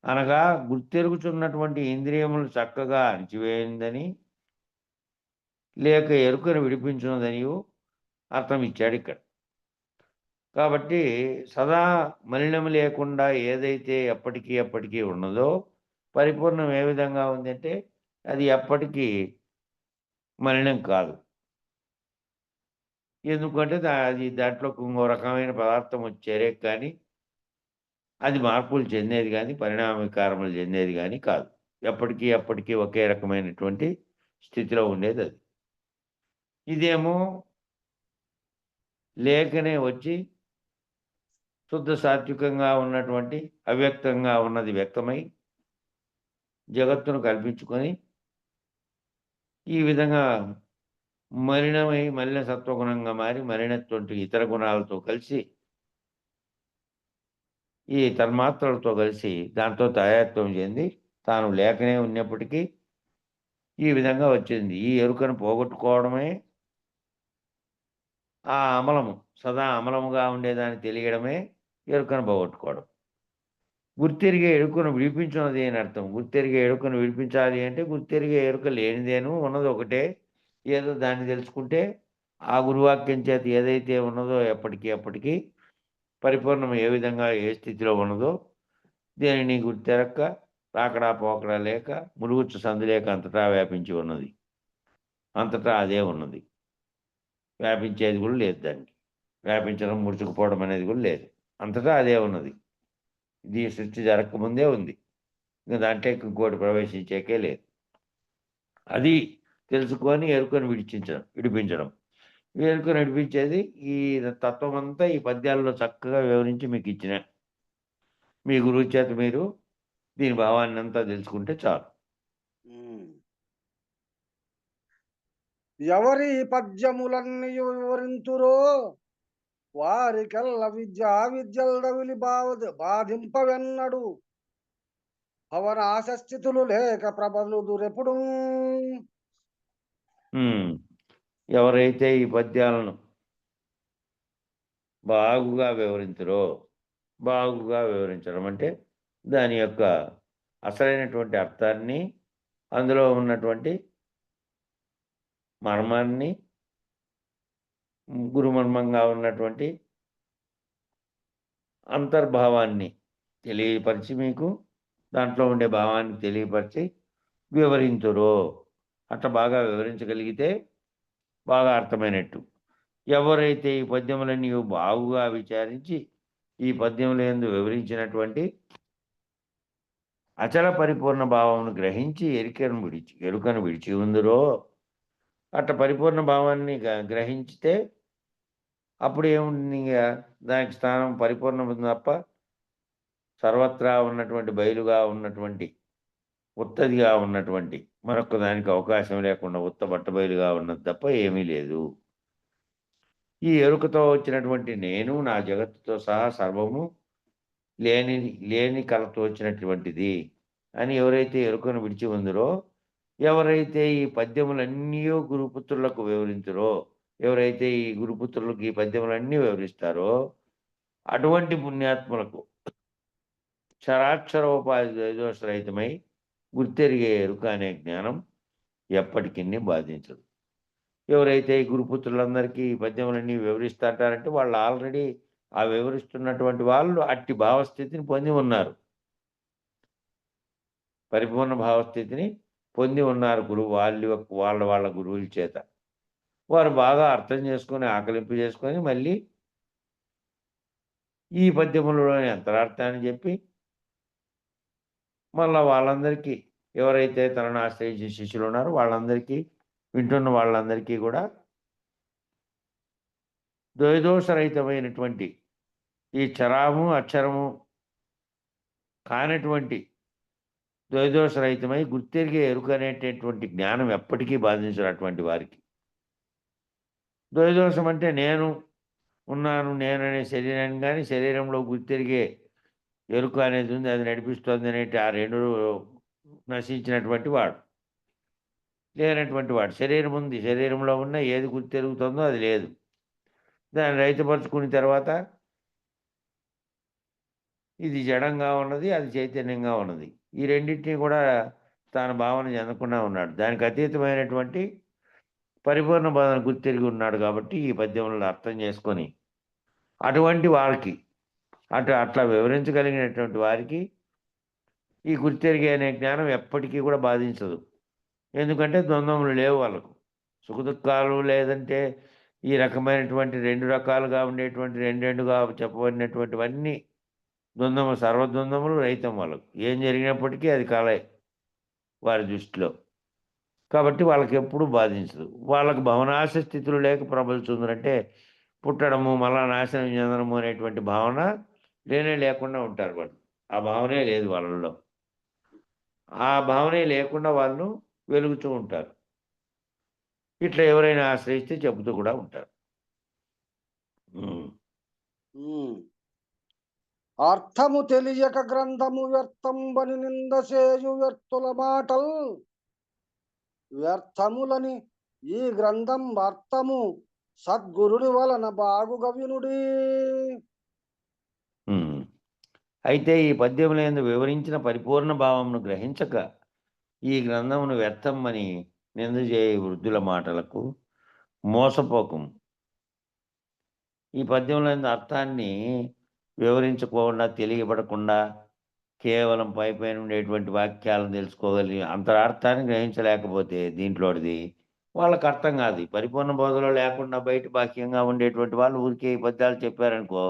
అనగా గుర్తెరుగుచున్నటువంటి ఇంద్రియములు చక్కగా అణిచివేయిందని లేక ఎరుకను విడిపించున్నదని అర్థం ఇచ్చాడు ఇక్కడ. కాబట్టి సదా మలినం లేకుండా ఏదైతే ఎప్పటికీ ఉన్నదో పరిపూర్ణం ఏ విధంగా ఉందంటే అది ఎప్పటికీ మలినం కాదు. ఎందుకంటే అది దాంట్లో ఇంకో రకమైన పదార్థం వచ్చేరే కానీ అది మార్పులు చెందేది కానీ పరిణామకారములు చెందేది కానీ కాదు. ఎప్పటికీ ఒకే రకమైనటువంటి స్థితిలో ఉండేది అది. ఇదేమో లేకనే వచ్చి శుద్ధ సాత్వికంగా ఉన్నటువంటి అవ్యక్తంగా ఉన్నది వ్యక్తమై జగత్తును కల్పించుకొని ఈ విధంగా మలిన సత్వగుణంగా మారి మలినటువంటి ఇతర గుణాలతో కలిసి ఈ తన్మాత్రలతో కలిసి దాంతో తాయాత్వం చెంది తాను లేకనే ఉన్నప్పటికీ ఈ విధంగా వచ్చింది. ఈ ఎరుకను పోగొట్టుకోవడమే ఆ అమలము, సదా అమలముగా ఉండేదాన్ని తెలియడమే ఎరుకను పోగొట్టుకోవడం. గుర్తెరిగే ఎరుకను విడిపించున్నది అని అర్థం. గుర్తెరిగే ఎరుకను విడిపించాలి అంటే గుర్తెరిగే ఎరుక లేనిదేను, ఉన్నది ఒకటే. ఏదో దాన్ని తెలుసుకుంటే ఆ గురువాక్యం చేత ఏదైతే ఉన్నదో ఎప్పటికి అప్పటికి పరిపూర్ణం ఏ విధంగా ఏ స్థితిలో ఉన్నదో దేనిని గుర్తెరక్క రాకడా పోకడా లేక మురుగుచ్చు సందు లేక అంతటా వ్యాపించి ఉన్నది. అంతటా అదే ఉన్నది. వ్యాపించేది కూడా లేదు దానికి. వ్యాపించడం ముడుచుకుపోవడం అనేది కూడా లేదు. అంతటా అదే ఉన్నది. ఇది సృష్టి జరగకముందే ఉంది. ఇంక దాంట్లో ఇంకోటి ప్రవేశించేకే లేదు. అది తెలుసుకొని ఎరుకను విడిపించడం. ఈ ఎరుకను విడిపించేది ఈ తత్వం అంతా ఈ పద్యాల్లో చక్కగా వివరించి మీకు ఇచ్చిన. మీ గురువు చేత మీరు దీని భావాన్ని అంతా తెలుసుకుంటే చాలు. ఎవరి పద్యములన్నీ వివరింతురో వారికెల్ల విద్యల్దవిలి బాధింపవెన్నడు పవన ఆశస్థితులు లేక ప్రబలుదురెప్పుడు. ఎవరైతే ఈ పద్యాలను బాగుగా వివరించడం అంటే దాని యొక్క అసలైనటువంటి అర్థాన్ని, అందులో ఉన్నటువంటి మర్మాన్ని, గురుమర్మంగా ఉన్నటువంటి అంతర్భావాన్ని తెలియపరిచి, మీకు దాంట్లో ఉండే భావాన్ని తెలియపరిచి వివరింతురో. అట్లా బాగా వివరించగలిగితే బాగా అర్థమైనట్టు. ఎవరైతే ఈ పద్యములన్నీ బాగుగా విచారించి ఈ పద్యములందు వివరించినటువంటి అచల పరిపూర్ణ భావమును గ్రహించి ఎరుకను విడిచి ఉందిరో, అట్లా పరిపూర్ణ భావాన్ని గ్రహించితే అప్పుడు ఏముంది? దానికి స్థానం పరిపూర్ణం తప్ప సర్వత్రా ఉన్నటువంటి బయలుగా ఉన్నటువంటి ఉత్తదిగా ఉన్నటువంటి మరొక దానికి అవకాశం లేకుండా బట్టబయలుగా ఉన్నది తప్ప ఏమీ లేదు. ఈ ఎరుకతో వచ్చినటువంటి నేను నా జగత్తుతో సహా సర్వము లేని కలతో వచ్చినటువంటిది అని ఎవరైతే ఎరుకను విడిచి ఉందరో, ఎవరైతే ఈ పద్యములన్నీ గురుపుత్రులకు వివరించరో, ఎవరైతే ఈ గురుపుత్రులకు ఈ పద్యములన్నీ వివరిస్తారో అటువంటి పుణ్యాత్ములకు చరాక్షరోపాధి దోషరహితమై గుర్తెరిగే ఎరుక అనే జ్ఞానం ఎప్పటికీ బాధించదు. ఎవరైతే ఈ గురుపుత్రులందరికీ ఈ పద్యములన్నీ వివరిస్తారంటే వాళ్ళు ఆల్రెడీ ఆ వివరిస్తున్నటువంటి వాళ్ళు అట్టి భావస్థితిని పొంది ఉన్నారు. పరిపూర్ణ భావస్థితిని పొంది ఉన్నారు వాళ్ళ గురువుల చేత. వారు బాగా అర్థం చేసుకొని ఆకలింపు చేసుకొని మళ్ళీ ఈ పద్యములలోని అంతరార్థాన్ని చెప్పి మళ్ళా వాళ్ళందరికీ ఎవరైతే తనను ఆశ్రయించిన శిష్యులు ఉన్నారో వాళ్ళందరికీ, వింటున్న వాళ్ళందరికీ కూడా ద్వైదోషరహితమైనటువంటి ఈ చరాము అక్షరము కానటువంటి ద్వైదోషరహితమై గుర్తెరిగే ఎరుక అనేటటువంటి జ్ఞానం ఎప్పటికీ బాధించినటువంటి వారికి. ద్వైదోషం అంటే నేను ఉన్నాను, నేననే శరీరాన్ని కానీ శరీరంలో గుర్తెరిగే ఎరుక అనేది ఉంది, అది నడిపిస్తుంది అనేటి ఆ రెండు నశించినటువంటి వాడు, లేనటువంటి వాడు. శరీరం ఉంది, శరీరంలో ఉన్న ఏది గుర్తెరుగుతుందో అది లేదు. దాన్ని రైతుపరుచుకున్న తర్వాత ఇది జడంగా ఉన్నది, అది చైతన్యంగా ఉన్నది. ఈ రెండింటినీ కూడా తాను భావన చెందకుండా ఉన్నాడు. దానికి అతీతమైనటువంటి పరిపూర్ణ భావన గుర్తెరిగి ఉన్నాడు. కాబట్టి ఈ పద్యములను అర్థం చేసుకొని అటువంటి వారికి అట్లా వివరించగలిగినటువంటి వారికి ఈ గుర్తెరిగే అనే జ్ఞానం ఎప్పటికీ కూడా బాధించదు. ఎందుకంటే ద్వంద్వములు లేవు వాళ్ళకు. సుఖదుఖాలు లేదంటే ఈ రకమైనటువంటి రెండు రకాలుగా ఉండేటువంటి రెండుగా చెప్పబడినటువంటివన్నీ ద్వంద్వములు, సర్వద్వంద్వములు రహితం వాళ్ళకు. ఏం జరిగినప్పటికీ అది కలే వారి దృష్టిలో. కాబట్టి వాళ్ళకి ఎప్పుడూ బాధించదు. వాళ్ళకు భవనాశ స్థితులు లేక ప్రబలుతుందంటే పుట్టడము మళ్ళా నాశనం చెందడము అనేటువంటి భావన లేకుండా ఉంటారు వాళ్ళు. ఆ భావనే లేదు వాళ్ళలో. ఆ భావనే లేకుండా వాళ్ళు వెలుగుతూ ఉంటారు. ఇట్లా ఎవరైనా ఆశ్రయిస్తే చెబుతూ కూడా ఉంటారు. అర్థము తెలియక గ్రంథము వ్యర్థంబని నిందసేయు వ్యర్థుల మాటల్ వ్యర్థములని ఈ గ్రంథం అర్థము సద్గురుని వలన బాగు గవ్యునుడి. ఉమ్. అయితే ఈ పద్యముల యందు వివరించిన పరిపూర్ణ భావమును గ్రహించక ఈ గ్రంథమును వ్యర్థమని నిందజేయ వృద్ధుల మాటలకు మోసపోకము. ఈ పద్యముల యందు అర్థాన్ని వివరించకుండా తెలియబడకుండా కేవలం పైపైన ఉండేటువంటి వాక్యాలను తెలుసుకోగలిగి అంతరార్థాన్ని గ్రహించలేకపోతే దీంట్లోది వాళ్ళకి అర్థం కాదు. ఈ పరిపూర్ణ బోధలో లేకుండా బయట బాహ్యంగా ఉండేటువంటి వాళ్ళు ఊరికే ఈ పద్యాలు చెప్పారనుకో,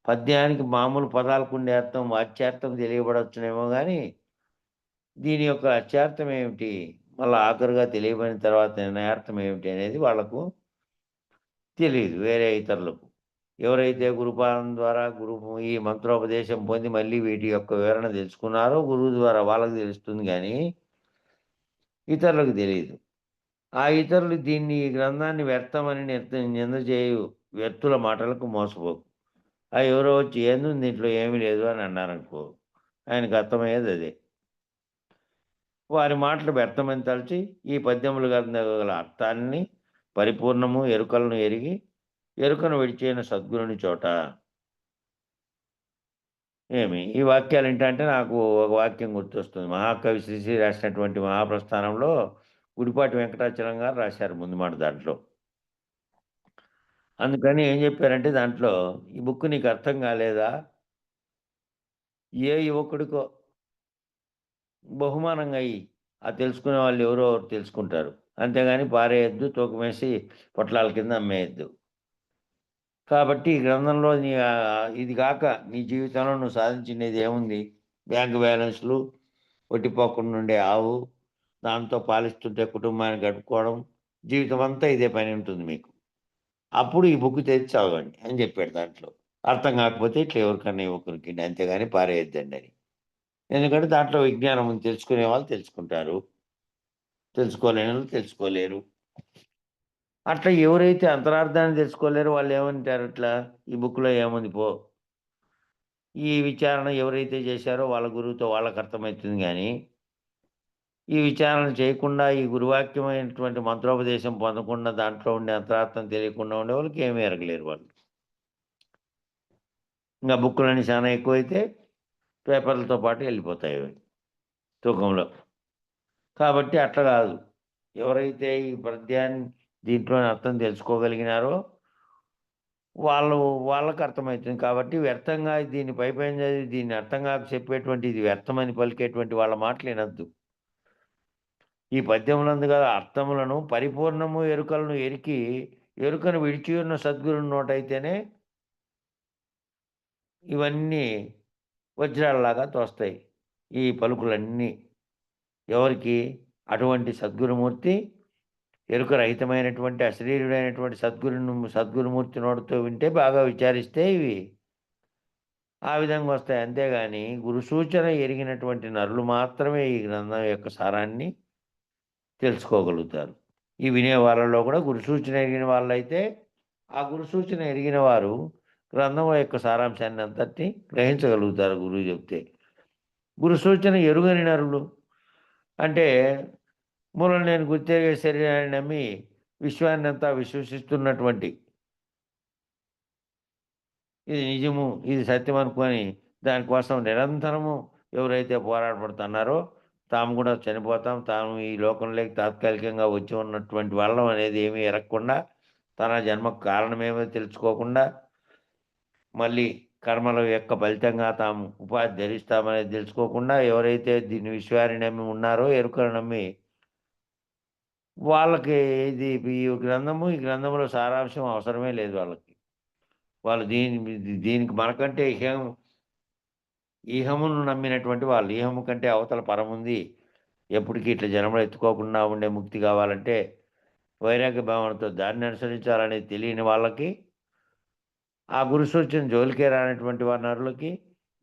పద్యానికి మామూలు పదాలకు ఉండే అర్థం వాచ్యార్థం తెలియబడవచ్చునేమో కానీ దీని యొక్క అత్యార్థం ఏమిటి, మళ్ళీ ఆఖరుగా తెలియబడిన తర్వాత నిర్ణయార్థం ఏమిటి అనేది వాళ్లకు తెలియదు. వేరే ఇతరులకు ఎవరైతే గురుపాలన ద్వారా ఈ మంత్రోపదేశం పొంది మళ్ళీ వీటి యొక్క వివరణ తెలుసుకున్నారో గురువు ద్వారా వాళ్ళకి తెలుస్తుంది కానీ ఇతరులకు తెలియదు. ఆ ఇతరులు దీన్ని ఈ గ్రంథాన్ని వ్యర్థమని నిందజేయు వ్యక్తుల మాటలకు మోసపోకు. ఆ ఎవరో వచ్చి ఏంది దీంట్లో ఏమీ లేదు అని అన్నారనుకో, ఆయనకు అర్థమయ్యేది అదే. వారి మాటలు వ్యర్థమని తలచి ఈ పద్యములు గల అర్థాన్ని పరిపూర్ణము ఎరుకలను ఎరిగి ఎరుకను విడిచేన సద్గురుని చోట. ఈ వాక్యాలు ఏంటంటే నాకు ఒక వాక్యం గుర్తొస్తుంది. మహాకవి శ్రీశ్రీ రాసినటువంటి మహాప్రస్థానంలో గుడిపాటి వెంకటాచలం గారు రాశారు ముందు మాట దాంట్లో. అందుకని ఏం చెప్పారంటే దాంట్లో, ఈ బుక్ నీకు అర్థం కాలేదా, ఏ యువకుడికో బహుమానంగా అయ్యి ఆ తెలుసుకునే వాళ్ళు ఎవరో తెలుసుకుంటారు, అంతేగాని పారేయద్దు, తూకమేసి పొట్లాల కింద అమ్మేయద్దు. కాబట్టి ఈ గ్రంథంలో ఇది కాక నీ జీవితంలో నువ్వు సాధించినది ఏముంది? బ్యాంకు బ్యాలెన్స్లు, ఒట్టిపోకుండా ఉండే ఆవు, దాంతో పాలిస్తుంటే కుటుంబాన్ని గడుపుకోవడం, జీవితం అంతా ఇదే పని ఉంటుంది మీకు. అప్పుడు ఈ బుక్ తెచ్చి చదవండి అని చెప్పాడు దాంట్లో. అర్థం కాకపోతే ఇట్లా ఎవరికన్నా యువకురికి, అంతేగాని పారేయద్దండి అని. ఎందుకంటే దాంట్లో విజ్ఞానం తెలుసుకునే వాళ్ళు తెలుసుకుంటారు, తెలుసుకోలేని వాళ్ళు తెలుసుకోలేరు. అట్లా ఎవరైతే అంతరార్థాన్ని తెలుసుకోలేరో వాళ్ళు ఏమంటారు, ఇట్లా ఈ బుక్లో ఏముంది పో. ఈ విచారణ ఎవరైతే చేశారో వాళ్ళ గురువుతో వాళ్ళకి అర్థమవుతుంది కానీ ఈ విచారణ చేయకుండా ఈ గురువాక్యమైనటువంటి మంత్రోపదేశం పొందకుండా దాంట్లో ఉండే అంతరార్థం తెలియకుండా ఉండే వాళ్ళకి ఏమీ ఎరగలేరు వాళ్ళు. ఇంకా బుక్కులన్నీ చాలా ఎక్కువైతే పేపర్లతో పాటు వెళ్ళిపోతాయి అవి తూకంలో. కాబట్టి అట్లా కాదు, ఎవరైతే ఈ పద్యాన్ని దీంట్లోని అర్థం తెలుసుకోగలిగినారో వాళ్ళకి అర్థమవుతుంది. కాబట్టి వ్యర్థంగా దీన్ని పైపైన చదివి దీన్ని అర్థం కాక చెప్పేటువంటి, ఇది వ్యర్థమని పలికేటువంటి వాళ్ళ మాటలు వినద్దు. ఈ పద్యములందు గల అర్థములను పరిపూర్ణము ఎరుకలను ఎరికి ఎరుకను విడిచి ఉన్న సద్గురుని నోటైతేనే ఇవన్నీ వజ్రాలలాగా తోస్తాయి ఈ పలుకులన్నీ. ఎవరికి? అటువంటి సద్గురుమూర్తి, ఎరుకరహితమైనటువంటి అశరీరుడైనటువంటి సద్గురుమూర్తి నోటితో వింటే, బాగా విచారిస్తే ఇవి ఆ విధంగా వస్తాయి. అంతేగాని గురు సూచన ఎరిగినటువంటి నరులు మాత్రమే ఈ గ్రంథం యొక్క సారాన్ని తెలుసుకోగలుగుతారు. ఈ వినే వాళ్ళలో కూడా గురు సూచన ఎరిగిన వాళ్ళైతే ఆ గురు సూచన ఎరిగిన వారు గ్రంథం యొక్క సారాంశాన్ని అంతటి గ్రహించగలుగుతారు గురువు చెప్తే. గురు సూచన ఎరుగని నరులు అంటే మూలం నేను గుర్తెరిగే శరీరాన్ని నమ్మి విశ్వాన్ని అంతా విశ్వసిస్తున్నటువంటి, ఇది నిజము, ఇది సత్యం అనుకొని దానికోసం నిరంతరము ఎవరైతే పోరాడపడుతున్నారో తాము కూడా చనిపోతాం, తాము ఈ లోకంలోకి తాత్కాలికంగా వచ్చి ఉన్నటువంటి వాళ్ళం అనేది ఏమీ ఎరగకుండా, తన జన్మకు కారణమేమో తెలుసుకోకుండా, మళ్ళీ కర్మల యొక్క ఫలితంగా తాము ఉపాధి ధరిస్తామనేది తెలుసుకోకుండా ఎవరైతే దీన్ని విశ్వాన్ని నమ్మి ఉన్నారో, ఎరుకను నమ్మి, వాళ్ళకి ఈ గ్రంథంలో సారాంశం అవసరమే లేదు వాళ్ళకి. వాళ్ళు దీనికి మనకంటే ఈహమును నమ్మినటువంటి వాళ్ళు, ఈహము కంటే అవతల పరముంది, ఎప్పటికీ ఇట్లా జన్మలు ఎత్తుకోకుండా ఉండే ముక్తి కావాలంటే వైరాగ్య భావనతో దాన్ని అనుసరించాలనేది తెలియని వాళ్ళకి, ఆ గురు సూచన జోలికే రానటువంటి నరులకి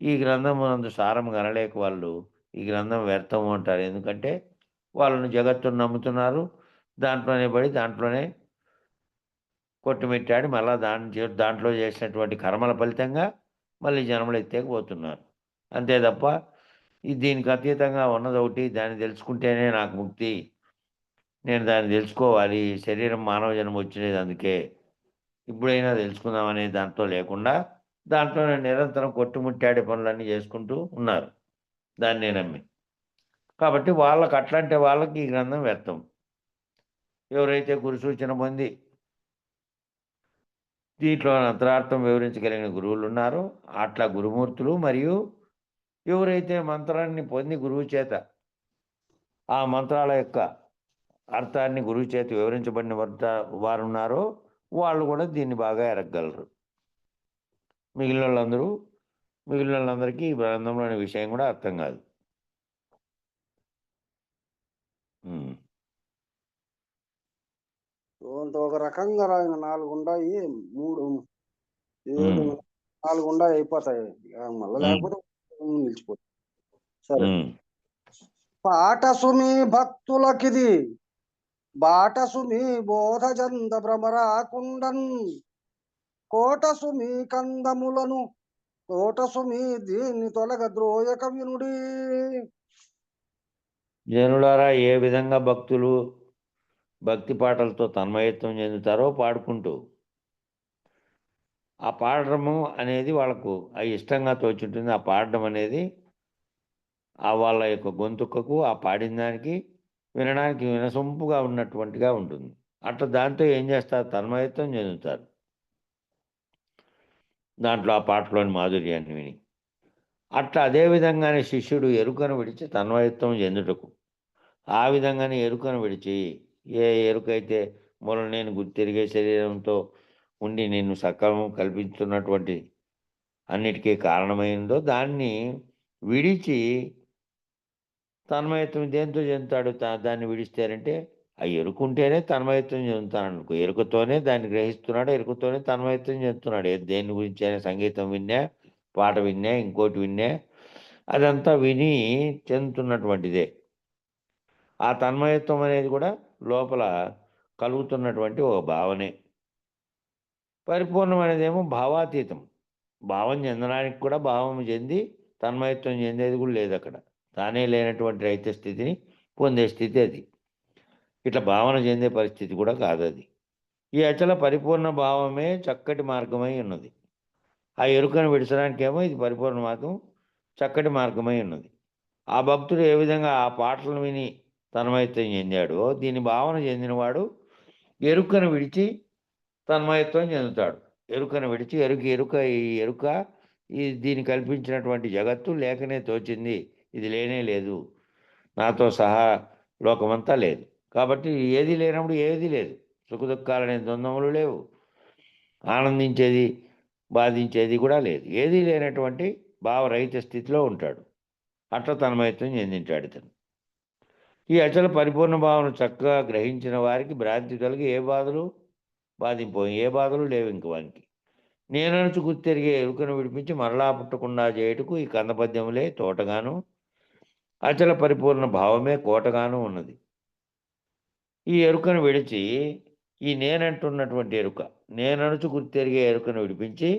ఈ గ్రంథం నందు సారం కనలేక వాళ్ళు ఈ గ్రంథం వ్యర్థము అంటారు. ఎందుకంటే వాళ్ళను జగత్తును నమ్ముతున్నారు, దాంట్లోనే పడి దాంట్లోనే కొట్టుమిట్టాడి మళ్ళీ దాంట్లో చేసినటువంటి కర్మల ఫలితంగా మళ్ళీ జన్మలు ఎత్తేకపోతున్నారు. అంతే తప్ప దీనికి అతీతంగా ఉన్నది ఒకటి, దాన్ని తెలుసుకుంటేనే నాకు ముక్తి, నేను దాన్ని తెలుసుకోవాలి, శరీరం మానవ జన్మ వచ్చినది అందుకే, ఇప్పుడైనా తెలుసుకుందామనే దాంతో లేకుండా దాంట్లో నిరంతరం కొట్టుముట్టాడే పనులన్నీ చేసుకుంటూ ఉన్నారు దాన్నే నమ్మి. కాబట్టి వాళ్ళకి అట్లాంటి వాళ్ళకి ఈ గ్రంథం వ్యర్థం. ఎవరైతే గురు సూచన పొంది దీంట్లో అంతరార్థం వివరించగలిగిన గురువులు ఉన్నారో అట్లా గురుమూర్తులు, మరియు ఎవరైతే మంత్రాన్ని పొంది గురువు చేత ఆ మంత్రాల యొక్క అర్థాన్ని గురువు చేత వివరించబడిన వారు ఉన్నారో వాళ్ళు కూడా దీన్ని బాగా ఎరగగలరు. మిగిలిన వాళ్ళందరికీ ఈ గ్రంథంలోని విషయం కూడా అర్థం కాదు. ఒక రకంగా రాయిన 4 ఉండాయి, 3 7 4 ఉండాయి అయిపోతాయి, మళ్ళీ లేకపోతే నిలిచిపోతాయి. సరే, పాటసుమి భక్తులకిది బాటసుమి బోధజంద భ్రమరాకుండన్ కోటసుమి కందములను తోటసుమి దీన్ని తొలగ ద్రోయక వినుడి. జనులారా, ఏ విధంగా భక్తులు భక్తి పాటలతో తన్మయత్వం చెందుతారో పాడుకుంటూ, ఆ పాడటము అనేది వాళ్ళకు ఇష్టంగా తోచుంటుంది. ఆ పాడడం అనేది ఆ వాళ్ళ యొక్క గొంతుకకు, ఆ పాడిన దానికి వినడానికి వినసొంపుగా ఉన్నటువంటిగా ఉంటుంది. అట్లా దాంతో ఏం చేస్తారు? తన్మయత్వం చెందుతారు దాంట్లో, ఆ పాటలోని మాధుర్యాన్ని విని. అట్లా అదే విధంగానే శిష్యుడు ఎరుకను విడిచి తన్మయత్వం చెందుటకు, ఆ విధంగానే ఎరుకను విడిచి, ఏ ఎరుకైతే మూలం నేను గుర్తిరిగే శరీరంతో ఉండి నిన్ను సకలం కల్పించున్నటువంటి అన్నిటికీ కారణమైందో దాన్ని విడిచి తన్మయత్వం దేంతో చెందుతాడు? దాన్ని విడిస్తారంటే ఆ ఎరుకుంటేనే తన్మయత్వం చెందుతాడు అనుకో. ఎరుకతోనే దాన్ని గ్రహిస్తున్నాడు, ఎరుకతోనే తన్మయత్వం చెందుతున్నాడు. దేని గురించి అయినా సంగీతం విన్నా, పాట విన్నా, ఇంకోటి విన్నా, అదంతా విని చెందుతున్నటువంటిదే. ఆ తన్మయత్వం అనేది కూడా లోపల కలుగుతున్నటువంటి ఒక భావనే. పరిపూర్ణం అనేదేమో భావాతీతం. భావం చెందడానికి కూడా భావం చెంది తన్మయత్వం చెందేది కూడా లేదు అక్కడ. తానే లేనటువంటి రహిత స్థితిని పొందే స్థితి అది. ఇట్లా భావన చెందే పరిస్థితి కూడా కాదు అది. ఈ అచల పరిపూర్ణ భావమే చక్కటి మార్గమై ఉన్నది. ఆ ఎరుకను విడిచడానికేమో ఇది పరిపూర్ణ మార్గం, చక్కటి మార్గమై ఉన్నది. ఆ భక్తుడు ఏ విధంగా ఆ పాటలను విని తన్మయత్వం చెందాడో, దీని భావన చెందినవాడు ఎరుకను విడిచి తన్మయత్వం చెందుతాడు. ఎరుకను విడిచి ఎరుక ఈ దీన్ని కల్పించినటువంటి జగత్తు లేకనే తోచింది, ఇది లేనే లేదు, నాతో సహా లోకమంతా లేదు. కాబట్టి ఏది లేనప్పుడు ఏది లేదు. సుఖదుఖాలనే ద్వంద్వములు లేవు, ఆనందించేది బాధించేది కూడా లేదు. ఏదీ లేనటువంటి భావరహిత స్థితిలో ఉంటాడు. అట్లా తన్మయత్వం చెందింటాడు ఇతను. ఈ అచల పరిపూర్ణ భావన చక్కగా గ్రహించిన వారికి భ్రాంతి కలిగి ఏ బాధలు లేవు ఇంక వానికి. నేననుచు గుర్తెరిగే ఎరుకను విడిపించి మరలా పుట్టకుండా చేయుటకు ఈ కందపద్యములే తోటగాను, అచల పరిపూర్ణ భావమే కోటగాను ఉన్నది. ఈ ఎరుకను విడిచి ఈ నేనంటున్నటువంటి ఎరుక, నేననుచు గుర్తెరిగే ఎరుకను విడిపించి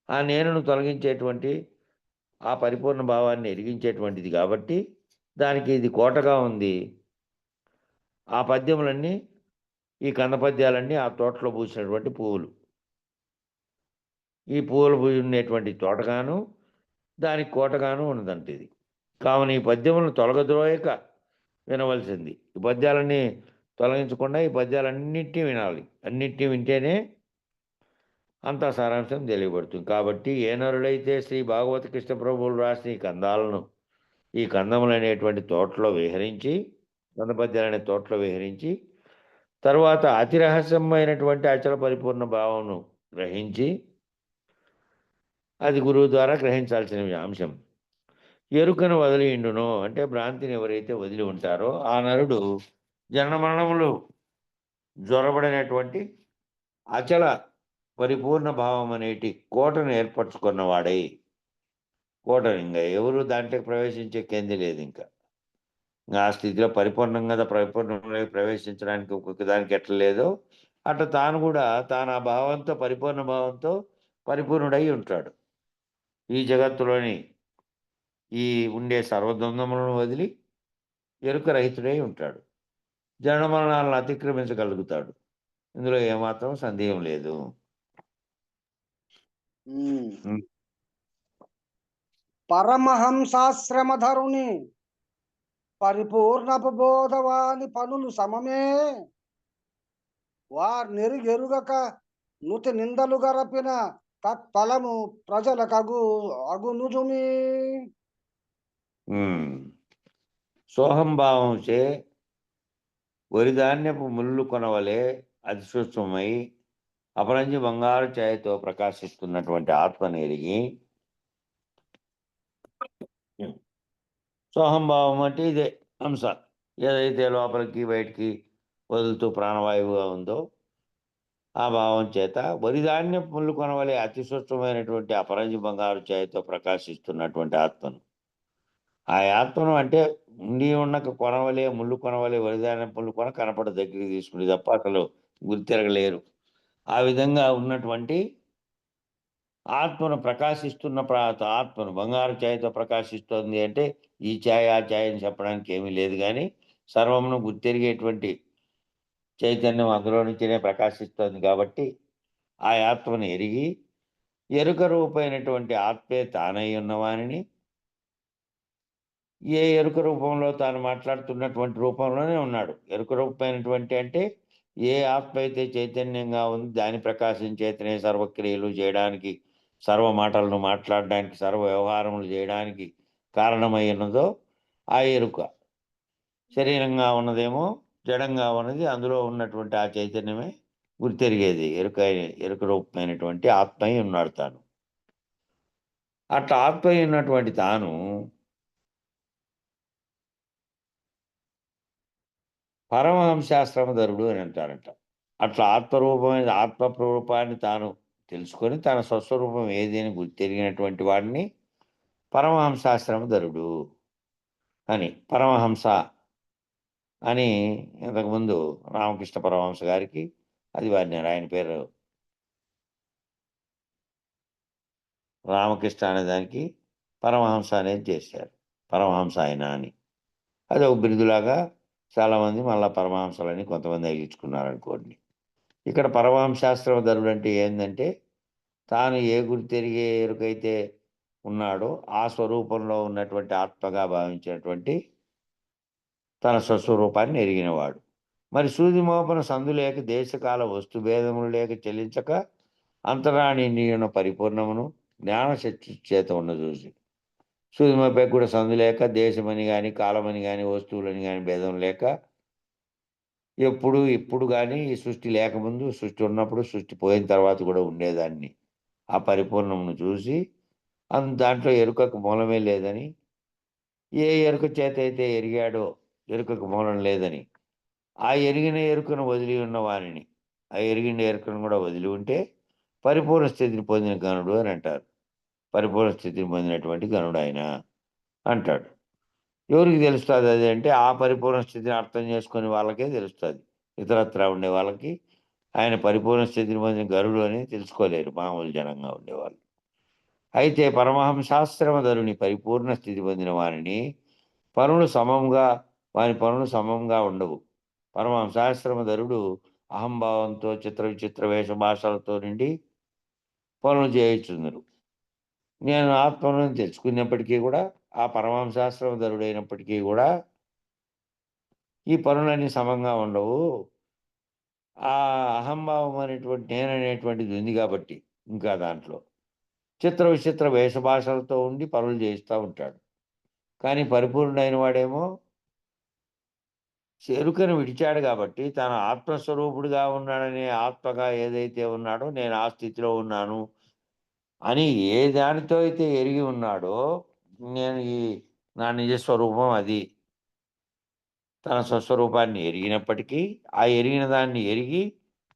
ఆ నేనును తొలగించేటువంటి ఆ పరిపూర్ణ భావాన్ని ఎరిగించేటువంటిది కాబట్టి దానికి ఇది కోటగా ఉంది. ఆ పద్యములన్నీ, ఈ కందపద్యాలన్నీ ఆ తోటలో పూసినటువంటి పువ్వులు. ఈ పువ్వులు ఉండేటువంటి తోటగాను, దానికి కోటగాను ఉన్నదంట ఇది. కావున ఈ పద్యములను తొలగద్రోయక వినవలసింది. ఈ పద్యాలన్నీ తొలగించకుండా ఈ పద్యాలన్నింటినీ వినాలి. అన్నింటినీ వింటేనే అంతా సారాంశం తెలియబడుతుంది. కాబట్టి ఏ నరుడైతే శ్రీ భాగవత కృష్ణ ప్రభువులు రాసిన ఈ కందములు అనేటువంటి తోటలో విహరించి, కందపద్యాలనే తోటలో విహరించి, తర్వాత అతి రహస్యమైనటువంటి అచల పరిపూర్ణ భావమును గ్రహించి, అది గురువు ద్వారా గ్రహించాల్సిన అంశం. ఎరుకను వదిలిండునో అంటే భ్రాంతిని ఎవరైతే వదిలి ఉంటారో ఆ నరుడు జనన మరణములు జ్వరబడినటువంటి అచల పరిపూర్ణ భావం అనేటి కోటను ఏర్పరచుకున్నవాడై, కోటను ఇంకా ఎవరు దాంట్లో ప్రవేశించే కేంద్రం లేదు. ఇంకా ఆ స్థితిలో పరిపూర్ణంగా ప్రవేశించడానికి ఒక్కొక్క దానికి ఎట్లా లేదో అట్లా తాను కూడా ఆ భావంతో, పరిపూర్ణ భావంతో పరిపూర్ణుడై ఉంటాడు. ఈ జగత్తులోని ఈ ఉండే సర్వద్వంద్వములను వదిలి ఎరుక రహితుడై ఉంటాడు. జనన మరణాలను అతిక్రమించగలుగుతాడు. ఇందులో ఏమాత్రం సందేహం లేదు. పరమహంసాశ్రమధరుని పరిపూర్ణపు బోధవాని పనులు సమమే వారినెరుగక నుతి నిందలు గరపిన తత్ఫలము ప్రజలకు అగునుజుమి. సోహంభావంచే వరిధాన్యపు ముళ్ళు కొనవలే అతి సూక్ష్మమై అపరంజి బంగారు ఛాయతో ప్రకాశిస్తున్నటువంటి ఆత్మను ఎరిగి, సోహంభావం అంటే ఇదే అంశ, ఏదైతే లోపలికి బయటికి వదులుతూ ప్రాణవాయువుగా ఉందో ఆ భావం చేత వరిధాన్యపు ముళ్ళు కొనవలే అతి సూక్ష్మమైనటువంటి అపరంజి బంగారు ఛాయతో ప్రకాశిస్తున్నటువంటి ఆత్మను, ఆ ఆత్మను అంటే ఉండి ఉన్నక కొనవలే ముళ్ళు కొనవలే వరిధాన్యం ముళ్ళు కొన కనపడ దగ్గరికి తీసుకుని తప్ప అసలు గుర్తిరగలేరు. ఆ విధంగా ఉన్నటువంటి ఆత్మను ప్రకాశిస్తున్న ఆత్మను బంగారు ఛాయతో ప్రకాశిస్తోంది అంటే ఈ ఛాయ ఆ ఛాయ అని చెప్పడానికి ఏమీ లేదు. కానీ సర్వమును గుర్తెరిగేటువంటి చైతన్యం అందులో నుంచినే ప్రకాశిస్తోంది కాబట్టి ఆ ఆత్మను ఎరిగి ఎరుక రూపమైనటువంటి ఆత్మే తానై ఉన్నవానిని ఏ ఎరుక రూపంలో తాను మాట్లాడుతున్నటువంటి రూపంలోనే ఉన్నాడు. ఎరుక రూపమైనటువంటి అంటే ఏ ఆత్మ అయితే చైతన్యంగా ఉంది దాని ప్రకాశం చేతనే సర్వక్రియలు చేయడానికి, సర్వ మాటలను మాట్లాడడానికి, సర్వ వ్యవహారములు చేయడానికి కారణమై ఉన్నదో ఆ ఎరుక. శరీరంగా ఉన్నదేమో జడంగా ఉన్నది, అందులో ఉన్నటువంటి ఆ చైతన్యమే గుర్తెరిగేది. ఎరుక రూపమైనటువంటి ఆత్మయి ఉన్నాడు తాను. అట్లా ఆత్మయి ఉన్నటువంటి తాను పరమహంసాశ్రమధరుడు అని అంటారంట. అట్లా ఆత్మరూపమైన ఆత్మరూపాన్ని తాను తెలుసుకొని తన స్వస్వరూపం ఏది అని గుర్తెరిగినటువంటి వాడిని పరమహంసాశ్రమధరుడు అని, పరమహంస అని ఇంతకుముందు రామకృష్ణ పరమహంస గారికి అది వాడినారు. ఆయన పేరు రామకృష్ణ అనే దానికి పరమహంస అనేది చేశారు, పరమహంస ఆయన అని. అది ఒక బిరుదులాగా చాలామంది మళ్ళా పరమహంసలని కొంతమంది అగిలించుకున్నారనుకోండి. ఇక్కడ పరమహంసాశ్రమధరుడు అంటే ఏంటంటే తాను ఏ గుర్తెరిగే ఎరుకైతే ఉన్నాడో ఆ స్వరూపంలో ఉన్నటువంటి ఆత్మగా భావించినటువంటి తన స్వస్వరూపాన్ని ఎరిగినవాడు. మరి సూది మోపన సందు లేక దేశకాల వస్తు భేదములు లేక చెల్లించక అంతరాణి నీయున పరిపూర్ణమును జ్ఞానశక్తి చేత ఉన్న చూసి, సూది మోపే కూడా సందు లేక దేశమని కానీ కాలమని కానీ వస్తువులని కానీ భేదం లేక ఎప్పుడు ఇప్పుడు కానీ ఈ సృష్టి లేకముందు, సృష్టి ఉన్నప్పుడు, సృష్టి పోయిన తర్వాత కూడా ఉండేదాన్ని ఆ పరిపూర్ణమును చూసి దాంట్లో ఎరుకకు మూలమే లేదని, ఏ ఎరుక చేత అయితే ఎరిగాడో ఎరుకకు మూలం లేదని, ఆ ఎరిగిన ఎరుకను వదిలి ఉన్న వారిని, ఆ ఎరిగిన ఎరుకను కూడా వదిలి ఉంటే పరిపూర్ణ స్థితిని పొందిన గనుడు అని అంటారు. పరిపూర్ణ స్థితిని పొందినటువంటి గనుడు ఆయన అంటాడు. ఎవరికి తెలుస్తుంది అది అంటే ఆ పరిపూర్ణ స్థితిని అర్థం చేసుకునే వాళ్ళకే తెలుస్తుంది. ఇతరత్రా ఉండే వాళ్ళకి ఆయన పరిపూర్ణ స్థితిని పొందిన గరుడు అని తెలుసుకోలేరు మామూలు జనంగా ఉండేవాళ్ళు. అయితే పరమహంసాశ్రమధరుని పరిపూర్ణ స్థితి పొందిన వారిని వాని పనులు సమంగా ఉండవు. పరమహంసాశ్రమధరుడు అహంభావంతో చిత్ర విచిత్ర వేష భాషలతో నిండి పనులు చేయుచుందరు. నేను ఆత్మను తెలుసుకున్నప్పటికీ కూడా ఆ పరమహంసాశ్రమధరుడైనప్పటికీ కూడా ఈ పనులన్నీ సమంగా ఉండవు. ఆ అహంభావం అనేటువంటి నేననేటువంటిది ఉంది కాబట్టి ఇంకా దాంట్లో చిత్ర విచిత్ర వేషభాషలతో ఉండి పనులు చేయిస్తూ ఉంటాడు. కానీ పరిపూర్ణుడైన వాడేమో ఎరుకను విడిచాడు కాబట్టి తన ఆత్మస్వరూపుడుగా ఉన్నాడనే ఆత్మగా ఏదైతే ఉన్నాడో నేను ఆ స్థితిలో ఉన్నాను అని ఏ దానితో అయితే ఎరిగి ఉన్నాడో, నేను నా నిజస్వరూపం అది, తన స్వస్వరూపాన్ని ఎరిగినప్పటికీ ఆ ఎరిగిన దాన్ని ఎరిగి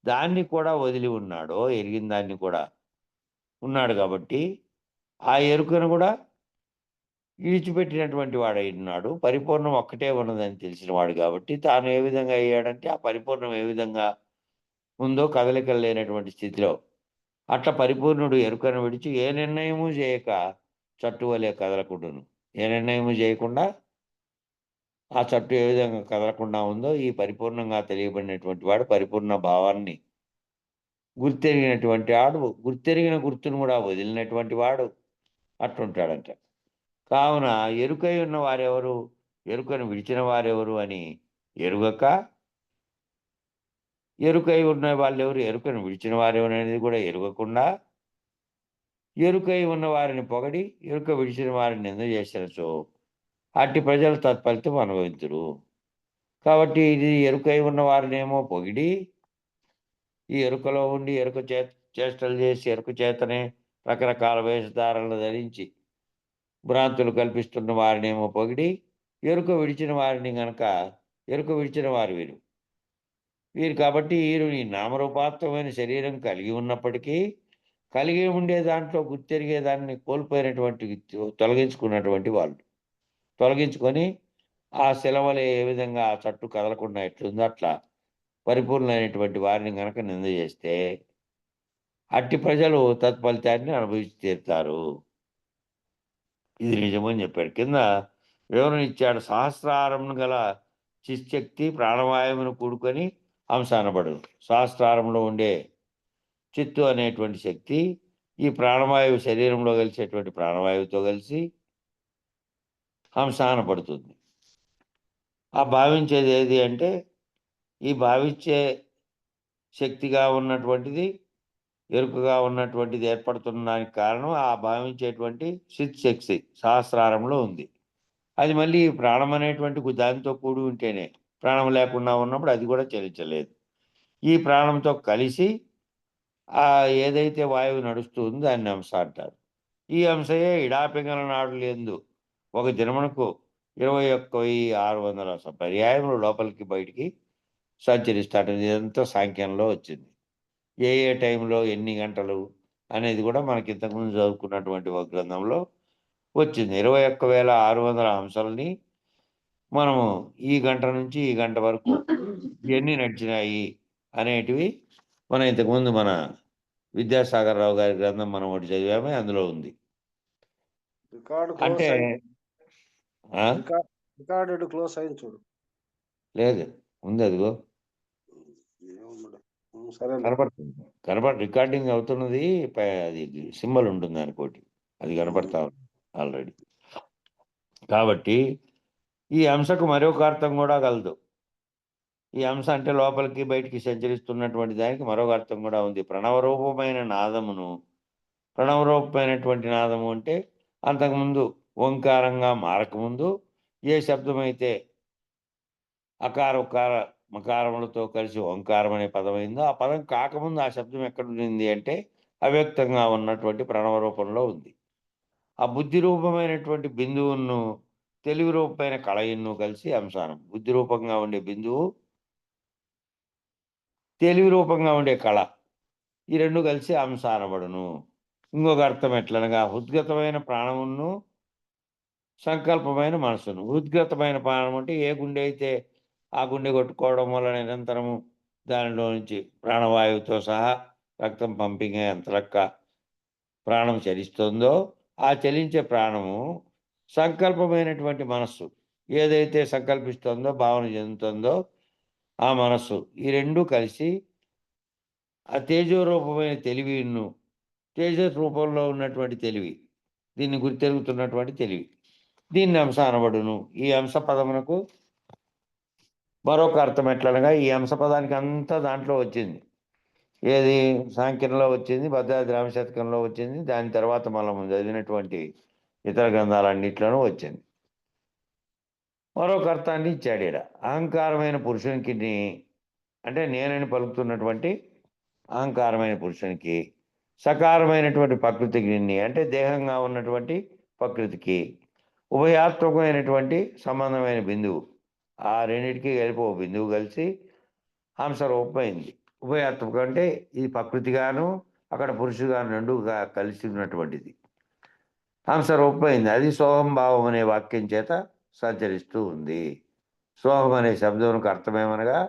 దాన్ని కూడా వదిలి ఉన్నాడో, ఎరిగిన దాన్ని కూడా ఉన్నాడు కాబట్టి ఆ ఎరుకను కూడా విడిచిపెట్టినటువంటి వాడై ఉన్నాడు. పరిపూర్ణం ఒక్కటే ఉన్నదని తెలిసిన వాడు కాబట్టి తాను ఏ విధంగా అయ్యాడంటే ఆ పరిపూర్ణం ఏ విధంగా ఉందో కదలికలు లేనటువంటి స్థితిలో అట్లా పరిపూర్ణుడు ఎరుకను విడిచి ఏ నిర్ణయము చేయక చట్టువలే కదలకుండును. ఏ నిర్ణయము చేయకుండా ఆ చట్టు ఏ విధంగా కదలకుండా ఉందో ఈ పరిపూర్ణంగా తెలియబడినటువంటి వాడు పరిపూర్ణ భావాన్ని గుర్తెరిగినటువంటి వాడు, గుర్తెరిగిన గుర్తును కూడా వదిలినటువంటి వాడు అట్లుంటాడంట. కావున ఎరుకై ఉన్న వారెవరు, ఎరుకను విడిచిన వారెవరు అని ఎరుగక, ఎరుకై ఉన్న వాళ్ళెవరు, ఎరుకను విడిచిన వారెవరు అనేది కూడా ఎరుగకుండా, ఎరుకై ఉన్న వారిని పొగడి ఎరుక విడిచిన వారిని నింద చేసినచో అట్టి ప్రజలు తత్ఫలితం అనుభవింతురు. కాబట్టి ఇది ఎరుకై ఉన్న వారినేమో పొగిడి, ఈ ఎరుకలో ఉండి ఎరుక చేష్టలు చేసి ఎరుక చేతనే రకరకాల వేషధారణలు ధరించి భ్రాంతులు కల్పిస్తున్న వారినేమో పొగిడి, ఎరుక విడిచిన వారిని గనక ఎరుక విడిచిన వారు వీరు. వీరు కాబట్టి వీరు ఈ నామరూపాత్మకమైన శరీరం కలిగి ఉన్నప్పటికీ, కలిగి ఉండే దాంట్లో గుర్తెరిగే దాన్ని కోల్పోయినటువంటి తొలగించుకున్నటువంటి వాళ్ళు. తొలగించుకొని ఆ శిలవలే ఏ విధంగా ఆ చట్టు కదలకుండా ఎట్లుందో అట్లా పరిపూర్ణమైనటువంటి వారిని గనక నింద చేస్తే, అట్టి ప్రజలు తత్ఫలితాన్ని అనుభవించి తీరుతారు. ఇది నిజమని చెప్పాడు. కింద వివరణ ఇచ్చాడు. సహస్రారమును గల చిశక్తి ప్రాణవాయువును కూడుకొని హంస అనబడును. సహస్రారంలో ఉండే చిత్తు అనేటువంటి శక్తి ఈ ప్రాణవాయువు శరీరంలో కలిసేటువంటి ప్రాణవాయువుతో కలిసి హంస అనబడుతుంది. ఆ భావించేది ఏది అంటే, ఈ భావించే శక్తిగా ఉన్నటువంటిది, ఎరుకగా ఉన్నటువంటిది ఏర్పడుతున్న దానికి కారణం ఆ భావించేటువంటి చిత్ శక్తి సహస్రారంలో ఉంది. అది మళ్ళీ ప్రాణం అనేటువంటి దానితో కూడి ఉంటేనే, ప్రాణం లేకుండా ఉన్నప్పుడు అది కూడా చలించలేదు. ఈ ప్రాణంతో కలిసి ఏదైతే వాయువు నడుస్తూ ఉందో దాన్ని అంశ అంటారు. ఈ అంశయే ఇడాపింగల నాడులందు ఒక దినమునకు 21,600 పర్యాయములు లోపలికి బయటికి సంచరిస్తాడు. ఇదంతా సాంఖ్యంలో వచ్చింది. ఏ ఏ టైంలో ఎన్ని గంటలు అనేది కూడా మనకి ఇంతకుముందు చదువుకున్నటువంటి ఒక గ్రంథంలో వచ్చింది. 21,600 అంశాలని మనము ఈ గంట నుంచి ఈ గంట వరకు ఎన్ని నడిచినాయి అనేటివి మనం ఇంతకుముందు మన విద్యాసాగర్ రావు గారి గ్రంథం మనం ఒకటి చదివామే, అందులో ఉంది. రికార్డు అంటే రికార్డెడ్ క్లోజ్ అయింది చూడు. లేదు, ఉంది, అదిగో సరే కనపడుతుంది. రికార్డింగ్ అవుతున్నది, అది సింబల్ ఉంటుంది అనుకోటి, అది కనపడతా ఉంది ఆల్రెడీ. కాబట్టి ఈ అంశకు మరొక అర్థం కూడా కలదు. ఈ అంశ అంటే లోపలికి బయటికి సంచరిస్తున్నటువంటి దానికి మరొక అర్థం కూడా ఉంది. ప్రణవరూపమైన నాదమును, ప్రణవరూపమైనటువంటి నాదము అంటే అంతకుముందు ఓంకారంగా మారకముందు ఏ శబ్దమైతే అకార ఉకార మకారములతో కలిసి ఓంకారం అనే పదమైందో, ఆ పదం కాకముందు ఆ శబ్దం ఎక్కడుంది అంటే అవ్యక్తంగా ఉన్నటువంటి ప్రణవ రూపంలో ఉంది. ఆ బుద్ధి రూపమైనటువంటి బిందువును తెలివి రూపమైన కళయిన్ను కలిసి అంశానం. బుద్ధి రూపంగా ఉండే బిందువు, తెలివి రూపంగా ఉండే కళ, ఈ రెండు కలిసి అంశ అనబడును. ఇంకొక అర్థం ఎట్లనగా ఉద్గతమైన ప్రాణమును, సంకల్పమైన మనసును. ఉద్గతమైన ప్రాణం అంటే ఏ గుండె అయితే ఆ గుండె కొట్టుకోవడం వల్ల నిరంతరము దానిలో నుంచి ప్రాణవాయువుతో సహా రక్తం పంపింగ్ ఎంత లెక్క ప్రాణం చలిస్తుందో, ఆ చలించే ప్రాణము సంకల్పమైనటువంటి మనస్సు ఏదైతే సంకల్పిస్తుందో, భావన చెందుతుందో ఆ మనస్సు, ఈ రెండు కలిసి ఆ తేజోరూపమైన తెలివిను, తేజ రూపంలో ఉన్నటువంటి తెలివి, దీన్ని గుర్తెరుగుతున్నటువంటి తెలివి, దీన్ని అంశ అనబడును. ఈ అంశ పదమునకు మరొక అర్థం ఎట్లనగా ఈ అంశ పదానికి అంతా దాంట్లో వచ్చింది. ఏది సాంఖ్యంలో వచ్చింది, భద్రాద్రి రామశతకంలో వచ్చింది, దాని తర్వాత మనం చదివినటువంటి ఇతర గ్రంథాలన్నిట్లోనూ వచ్చింది. మరొక అర్థాన్ని ఇచ్చాడు ఈడ. అహంకారమైన పురుషునికి అంటే నేనని పలుకుతున్నటువంటి అహంకారమైన పురుషునికి, సకారమైనటువంటి ప్రకృతికి అంటే దేహంగా ఉన్నటువంటి ప్రకృతికి, ఉభయాత్మకమైనటువంటి సంబంధమైన బిందువు, ఆ రెండింటికి కలిపి ఓ బిందువు కలిసి హంస రూపమైంది. ఉభయాత్మకం అంటే ఇది ప్రకృతిగాను అక్కడ పురుషుగాను రెండుగా కలిసి ఉన్నటువంటిది హంస రూపమైంది. అది సోహం భావం అనే వాక్యం చేత సంచరిస్తూ ఉంది. సోహం అనే శబ్దమునకు అర్థమేమనగా,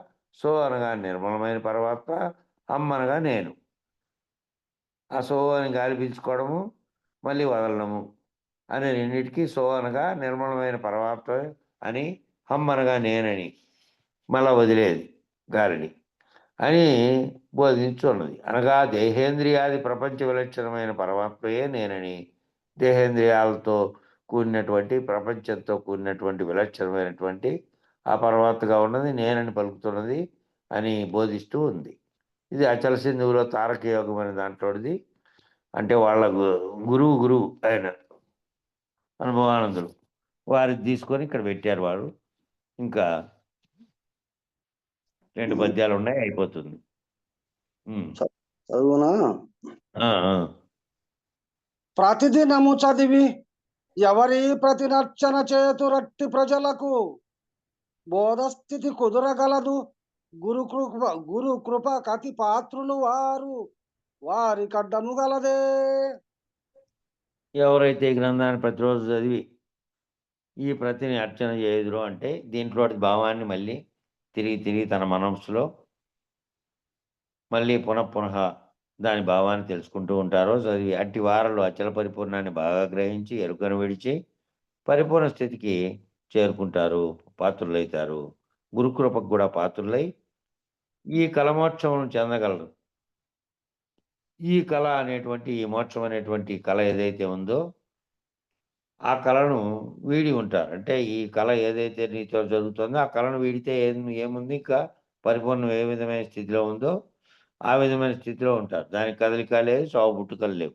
సో అనగా నిర్మలమైన పరమాత్మ, హం అనగా నేను. ఆ సో అని గాలి పీల్చుకోవడము మళ్ళీ వదలడము అనే రెండింటికి సో అనగా నిర్మలమైన పరమాత్మ అని, హమ్మనగా నేనని మళ్ళా వదిలేది గాలిని అని బోధించున్నది. అనగా దేహేంద్రియాది ప్రపంచ విలక్షణమైన పరమాత్మయే నేనని, దేహేంద్రియాలతో కూడినటువంటి ప్రపంచంతో కూడినటువంటి విలక్షణమైనటువంటి ఆ పరమాత్మగా ఉన్నది నేనని పలుకుతున్నది అని బోధిస్తూ ఉంది. ఇది అచల సింధువులో తారక యోగం అనే దాంట్లోది. అంటే వాళ్ళ గురువు ఆయన అనుభవానందులు వారిది తీసుకొని ఇక్కడ పెట్టారు వారు. ఇంకా 2 పద్యాలు ఉన్నాయి, అయిపోతుంది. చదువునా? ప్రతిదినము చదివి ఎవరి ప్రతినర్చన చేతురట్టి ప్రజలకు బోధస్థితి కుదురగలదు. గురు కృప కతి పాత్రులు వారి కడ్డము గలదే. ఎవరైతే ఈ గ్రంథాన్ని ప్రతిరోజు చదివి ఈ ప్రతిని అర్చన చేయుదురో అంటే దీంట్లో భావాన్ని మళ్ళీ తిరిగి తన మనస్సులో మళ్ళీ పునః దాని భావాన్ని తెలుసుకుంటూ ఉంటారో చదివి అట్టి వారలు అచల పరిపూర్ణాన్ని బాగా గ్రహించి ఎరుకను విడిచి పరిపూర్ణ స్థితికి చేరుకుంటారు, పాత్రులైతారు. గురుకృపకు కూడా పాత్రులై ఈ కలమోక్షం చెందగలరు. ఈ కళ అనేటువంటి ఈ మోక్షం అనేటువంటి కళ ఏదైతే ఉందో ఆ కళను వీడి ఉంటారు. అంటే ఈ కళ ఏదైతే నీతో జరుగుతుందో ఆ కళను వీడితే ఏముంది, ఇంకా పరిపూర్ణం ఏ విధమైన స్థితిలో ఉందో ఆ విధమైన స్థితిలో ఉంటారు. దానికి కదలిక లేదు, చావు పుట్టుకలు లేవు.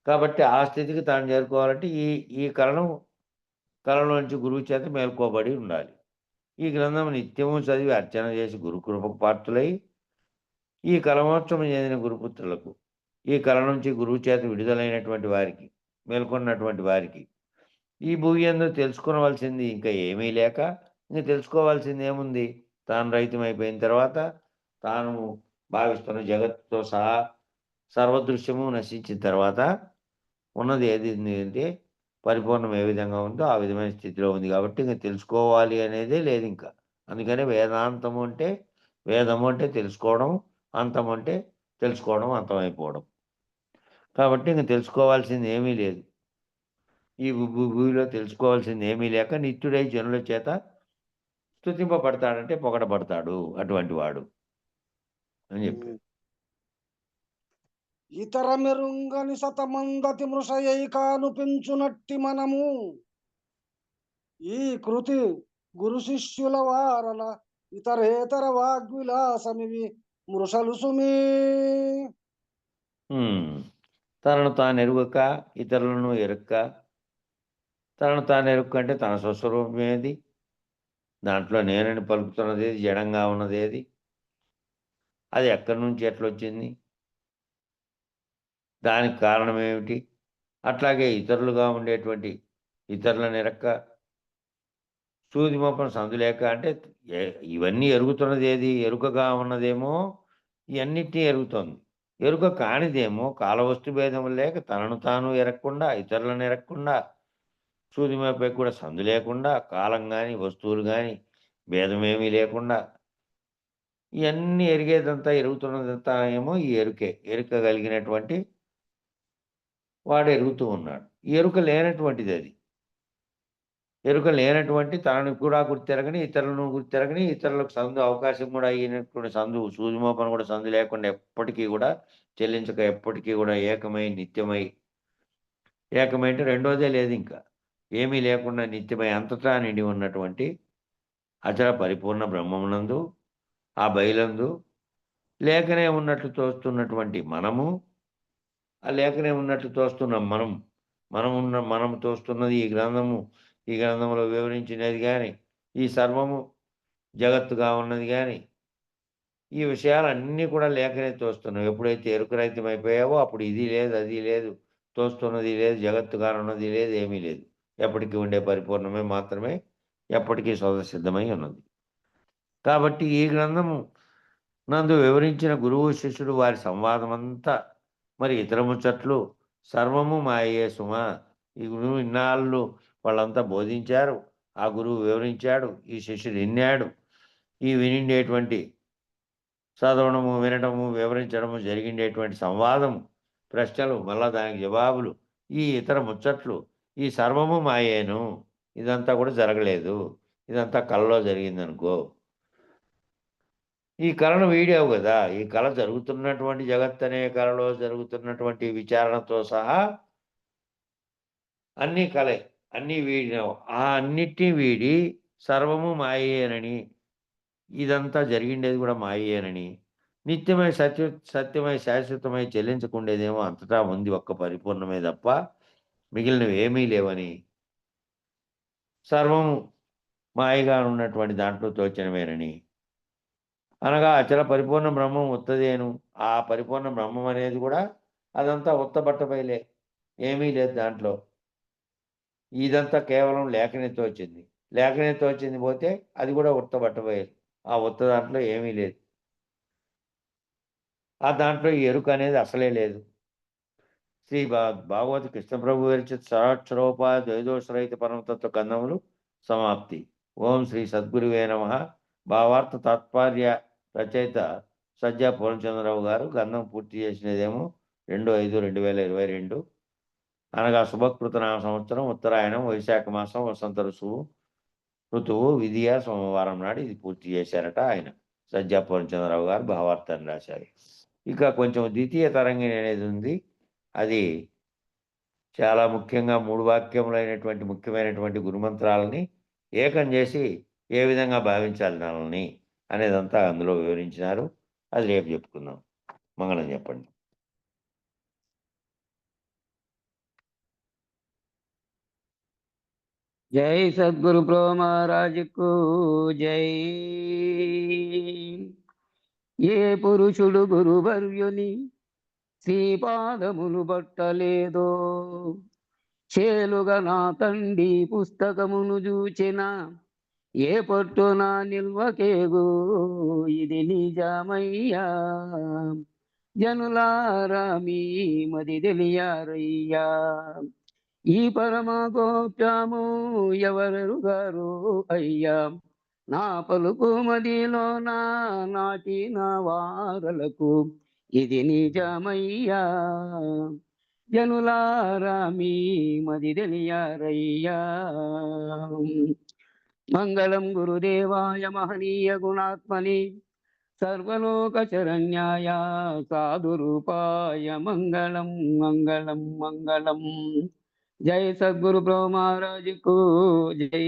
కాబట్టి ఆ స్థితికి తాను చేరుకోవాలంటే ఈ కళలోంచి గురువు చేత మేల్కోబడి ఉండాలి. ఈ గ్రంథం నిత్యము చదివి అర్చన చేసి గురుకృపకు పాత్రులై ఈ కలమోక్షము చెందిన గురుపుత్రులకు, ఈ కళ నుంచి గురువు చేత విడుదలైనటువంటి వారికి, మేల్కొన్నటువంటి వారికి ఈ భూయందు తెలుసుకోవలసింది ఇంకా ఏమీ లేక ఇంక తెలుసుకోవాల్సింది ఏముంది, తాను రహితమైపోయిన తర్వాత తాను భావిస్తున్న జగత్తుతో సహా సర్వదృశ్యము నశించిన తర్వాత ఉన్నది ఏది అంటే పరిపూర్ణం ఏ విధంగా ఉందో ఆ విధమైన స్థితిలో ఉంది. కాబట్టి ఇంకా తెలుసుకోవాలి అనేదే లేదు ఇంకా. అందుకనే వేదాంతము అంటే వేదము అంటే తెలుసుకోవడం, అంతం అంటే తెలుసుకోవడం, అంతమైపోవడం. కాబట్టి ఇంక తెలుసుకోవాల్సింది ఏమీ లేదు. ఈ భూమిలో తెలుసుకోవాల్సింది ఏమీ లేక నిత్యుడై జనుల చేత స్తుతింపబడతాడంటే పొగడబడతాడు అటువంటి వాడు అని చెప్పి. ఇతర మెరుంగని సతమందతి మృషయై కానుపించునట్టి మనము ఈ కృతి గురు శిష్యుల వారల ఇతరేతర వాగ్విలాసమివి మృషలు సుమీ. తనను తాను ఎరుగక ఇతరులను ఎరుక్క, తనను తాను ఎరుక్క అంటే తన స్వస్వరూపమేది, దాంట్లో నేనని పలుకుతున్నది ఏది, జడంగా ఉన్నది ఏది, అది ఎక్కడి నుంచి ఎట్లొచ్చింది, దానికి కారణం ఏమిటి, అట్లాగే ఇతరులుగా ఉండేటువంటి ఇతరులను ఎరక్క, సూది మొప్పను సందులేక అంటే ఇవన్నీ ఎరుగుతున్నది ఏది, ఎరుకగా ఉన్నదేమో ఇవన్నిటినీ ఎరుగుతోంది. ఎరుక కానిదేమో కాలవస్తు భేదం లేక తనను తాను ఎరగకుండా, ఇతరులను ఎరగకుండా, సూదిమపై కూడా సందు లేకుండా, కాలం కానీ వస్తువులు కానీ భేదమేమీ లేకుండా ఇవన్నీ ఎరిగేదంతా ఎరుగుతున్నదంతా ఏమో ఈ ఎరుక కలిగినటువంటి వాడు ఎరుగుతూ ఉన్నాడు. ఎరుక లేనటువంటిది అది. ఎరుక లేనటువంటి తనను కూడా గుర్తెరగని, ఇతరులను గుర్తెరగని, ఇతరులకు సందు అవకాశం కూడా అయినటువంటి సందు సూదిమోపను కూడా సందు లేకుండా ఎప్పటికీ కూడా చెల్లించక ఎప్పటికీ కూడా ఏకమై నిత్యమై, ఏకమై అంటే రెండోదే లేదు ఇంకా, ఏమీ లేకుండా నిత్యమై అంతటా నిండి ఉన్నటువంటి అచల పరిపూర్ణ బ్రహ్మమునందు ఆ బయలందు లేకనే ఉన్నట్లు తోస్తున్నటువంటి మనము, ఆ లేకనే ఉన్నట్లు తోస్తున్నాం మనం తోస్తున్నది ఈ గ్రంథంలో వివరించినది కానీ, ఈ సర్వము జగత్తుగా ఉన్నది కానీ, ఈ విషయాలన్నీ కూడా లేకనే తోస్తున్నాం. ఎప్పుడైతే ఎరుకరహితమైపోయావో అప్పుడు ఇది లేదు, అది లేదు, తోస్తున్నది లేదు, జగత్తుగా ఉన్నది లేదు, ఏమీ లేదు. ఎప్పటికీ ఉండే పరిపూర్ణమే మాత్రమే ఎప్పటికీ స్వతసిద్ధమై ఉన్నది. కాబట్టి ఈ గ్రంథము నందు వివరించిన గురువు శిష్యుడు వారి సంవాదమంతా మరి ఇతర ముచ్చట్లు సర్వము మాయే సుమ. ఈ గురువు ఇన్నాళ్ళు వాళ్ళంతా బోధించారు, ఆ గురువు వివరించాడు, ఈ శిష్యుడు విన్నాడు. ఈ వినిండేటువంటి చదవడము, వినడము, వివరించడము జరిగిండేటువంటి సంవాదము, ప్రశ్నలు, మళ్ళా దానికి జవాబులు, ఈ ఇతర ముచ్చట్లు, ఈ సర్వము మాయేను, ఇదంతా కూడా జరగలేదు. ఇదంతా కళలో జరిగిందనుకో, ఈ కళను వీడావు కదా, ఈ కళ జరుగుతున్నటువంటి జగత్ అనే కళలో జరుగుతున్నటువంటి విచారణతో సహా అన్నీ కలే, అన్నీ వీడినావు. ఆ అన్నిటినీ వీడి సర్వము మాయేనని, ఇదంతా జరిగిండేది కూడా మాయేనని, నిత్యమై సత్యమై శాశ్వతమై చెల్లించకుండేదేమో అంతటా ఉంది ఒక్క పరిపూర్ణమే తప్ప మిగిలినవి ఏమీ లేవని, సర్వము మాయగా ఉన్నటువంటి దాంట్లో తోచనమేనని, అనగా అచల పరిపూర్ణ బ్రహ్మం ఉత్తదేను. ఆ పరిపూర్ణ బ్రహ్మం అనేది కూడా అదంతా ఉత్తబట్టబయలే, ఏమీ లేదు దాంట్లో. ఇదంతా కేవలం లేఖనితో వచ్చింది, లేఖనితో వచ్చింది పోతే అది కూడా ఉత్తబట్టబయలు. ఆ ఉత్త దాంట్లో ఏమీ లేదు, ఆ దాంట్లో ఈ ఎరుక అనేది అసలే లేదు. శ్రీ భాగవత కృష్ణప్రభు విరచిత సహస్రోపాయ ద్వైదోషరహిత పరమతత్వ కందములు సమాప్తి. ఓం శ్రీ సద్గురువే నమః. భావార్థ తాత్పర్య రచయిత సజ్జా పూర్ణచంద్రరావు గారు. గంధం పూర్తి చేసినదేమో 2/5/2022, అనగా శుభకృత నామ సంవత్సరం ఉత్తరాయణం వైశాఖ మాసం వసంత ఋతువు విధియ సోమవారం నాడు ఇది పూర్తి చేశారట ఆయన. సజ్జా పూర్ణచంద్రరావు గారు భావార్థాన్ని రాశారు. ఇక కొంచెం ద్వితీయ తరంగిణి అనేది ఉంది. అది చాలా ముఖ్యంగా 3 వాక్యములైనటువంటి ముఖ్యమైనటువంటి గురుమంత్రాలని ఏకం చేసి ఏ విధంగా భావించాలి దానిని అనేదంతా అందులో వివరించినారు. అది రేపు చెప్పుకుందాం. మంగళం చెప్పండి. జై సద్గురు ప్రో మహారాజుకు జై. ఏ పురుషుడు గురువర్యుని శ్రీపాదములు బట్టలేదో, చేలుగా నా తండ్రి పుస్తకమును చూచిన ఏ పట్టున నిల్వకేగు ఇది నిజమయ్యా. జనులారా మీ మది తెలియారయ్యా, ఈ పరమ గోప్యము ఎవరెరుగారు అయ్యా. నా పలుకు మదిలో నాటిన వారలకు ఇది నిజమయ్యా. జనులారా మీ మది తెలియారయ్యా. మంగళం గురుదేవాయ మహనీయ గుణాత్మని సర్వలోక శరణ్యాయ సాధురూపాయ మంగళం మంగళం మంగళం. జై సద్గురు ప్రో మహారాజుకు జై.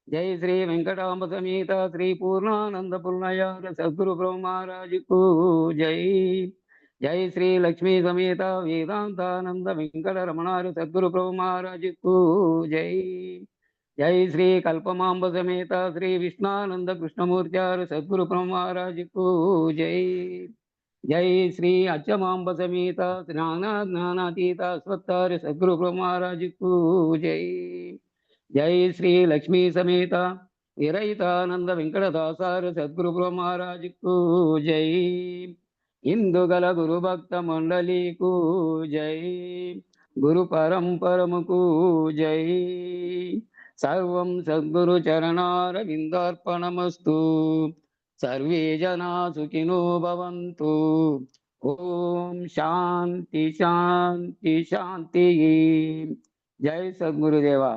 జై శ్రీ వెంకటాంబ సమేత శ్రీ పూర్ణానంద పుల్నయార సద్గురు ప్రో మహారాజుకు జై. జై శ్రీ లక్ష్మీ సమేత వేదాంతానంద వెంకట రమణారు సద్గురు ప్రో మహారాజుకు జై. జై శ్రీ కల్పమాంబ సమేత శ్రీ విష్ణానంద కృష్ణమూర్త్యారు సద్గురు ప్రో మహారాజుకు జై. జై శ్రీ అచ్చమాంబ సమేత జ్ఞానాతీత స్వత్తారు సద్గురు ప్రో మహారాజుకు జై. జై శ్రీ లక్ష్మీ సమేత విరహితానంద వెంకటదాసారు సద్గురు ప్రో మహారాజుకు జై. ఇందుగల గురు భక్త మండలికు జై. గురు పరంపరముకు జై. సర్వం సద్గురు చరణారవిందార్పణమస్తు. సర్వే జనా సుఖినో భవంతు. ఓం శాంతి శాంతి శాంతి. జై సద్గురుదేవా.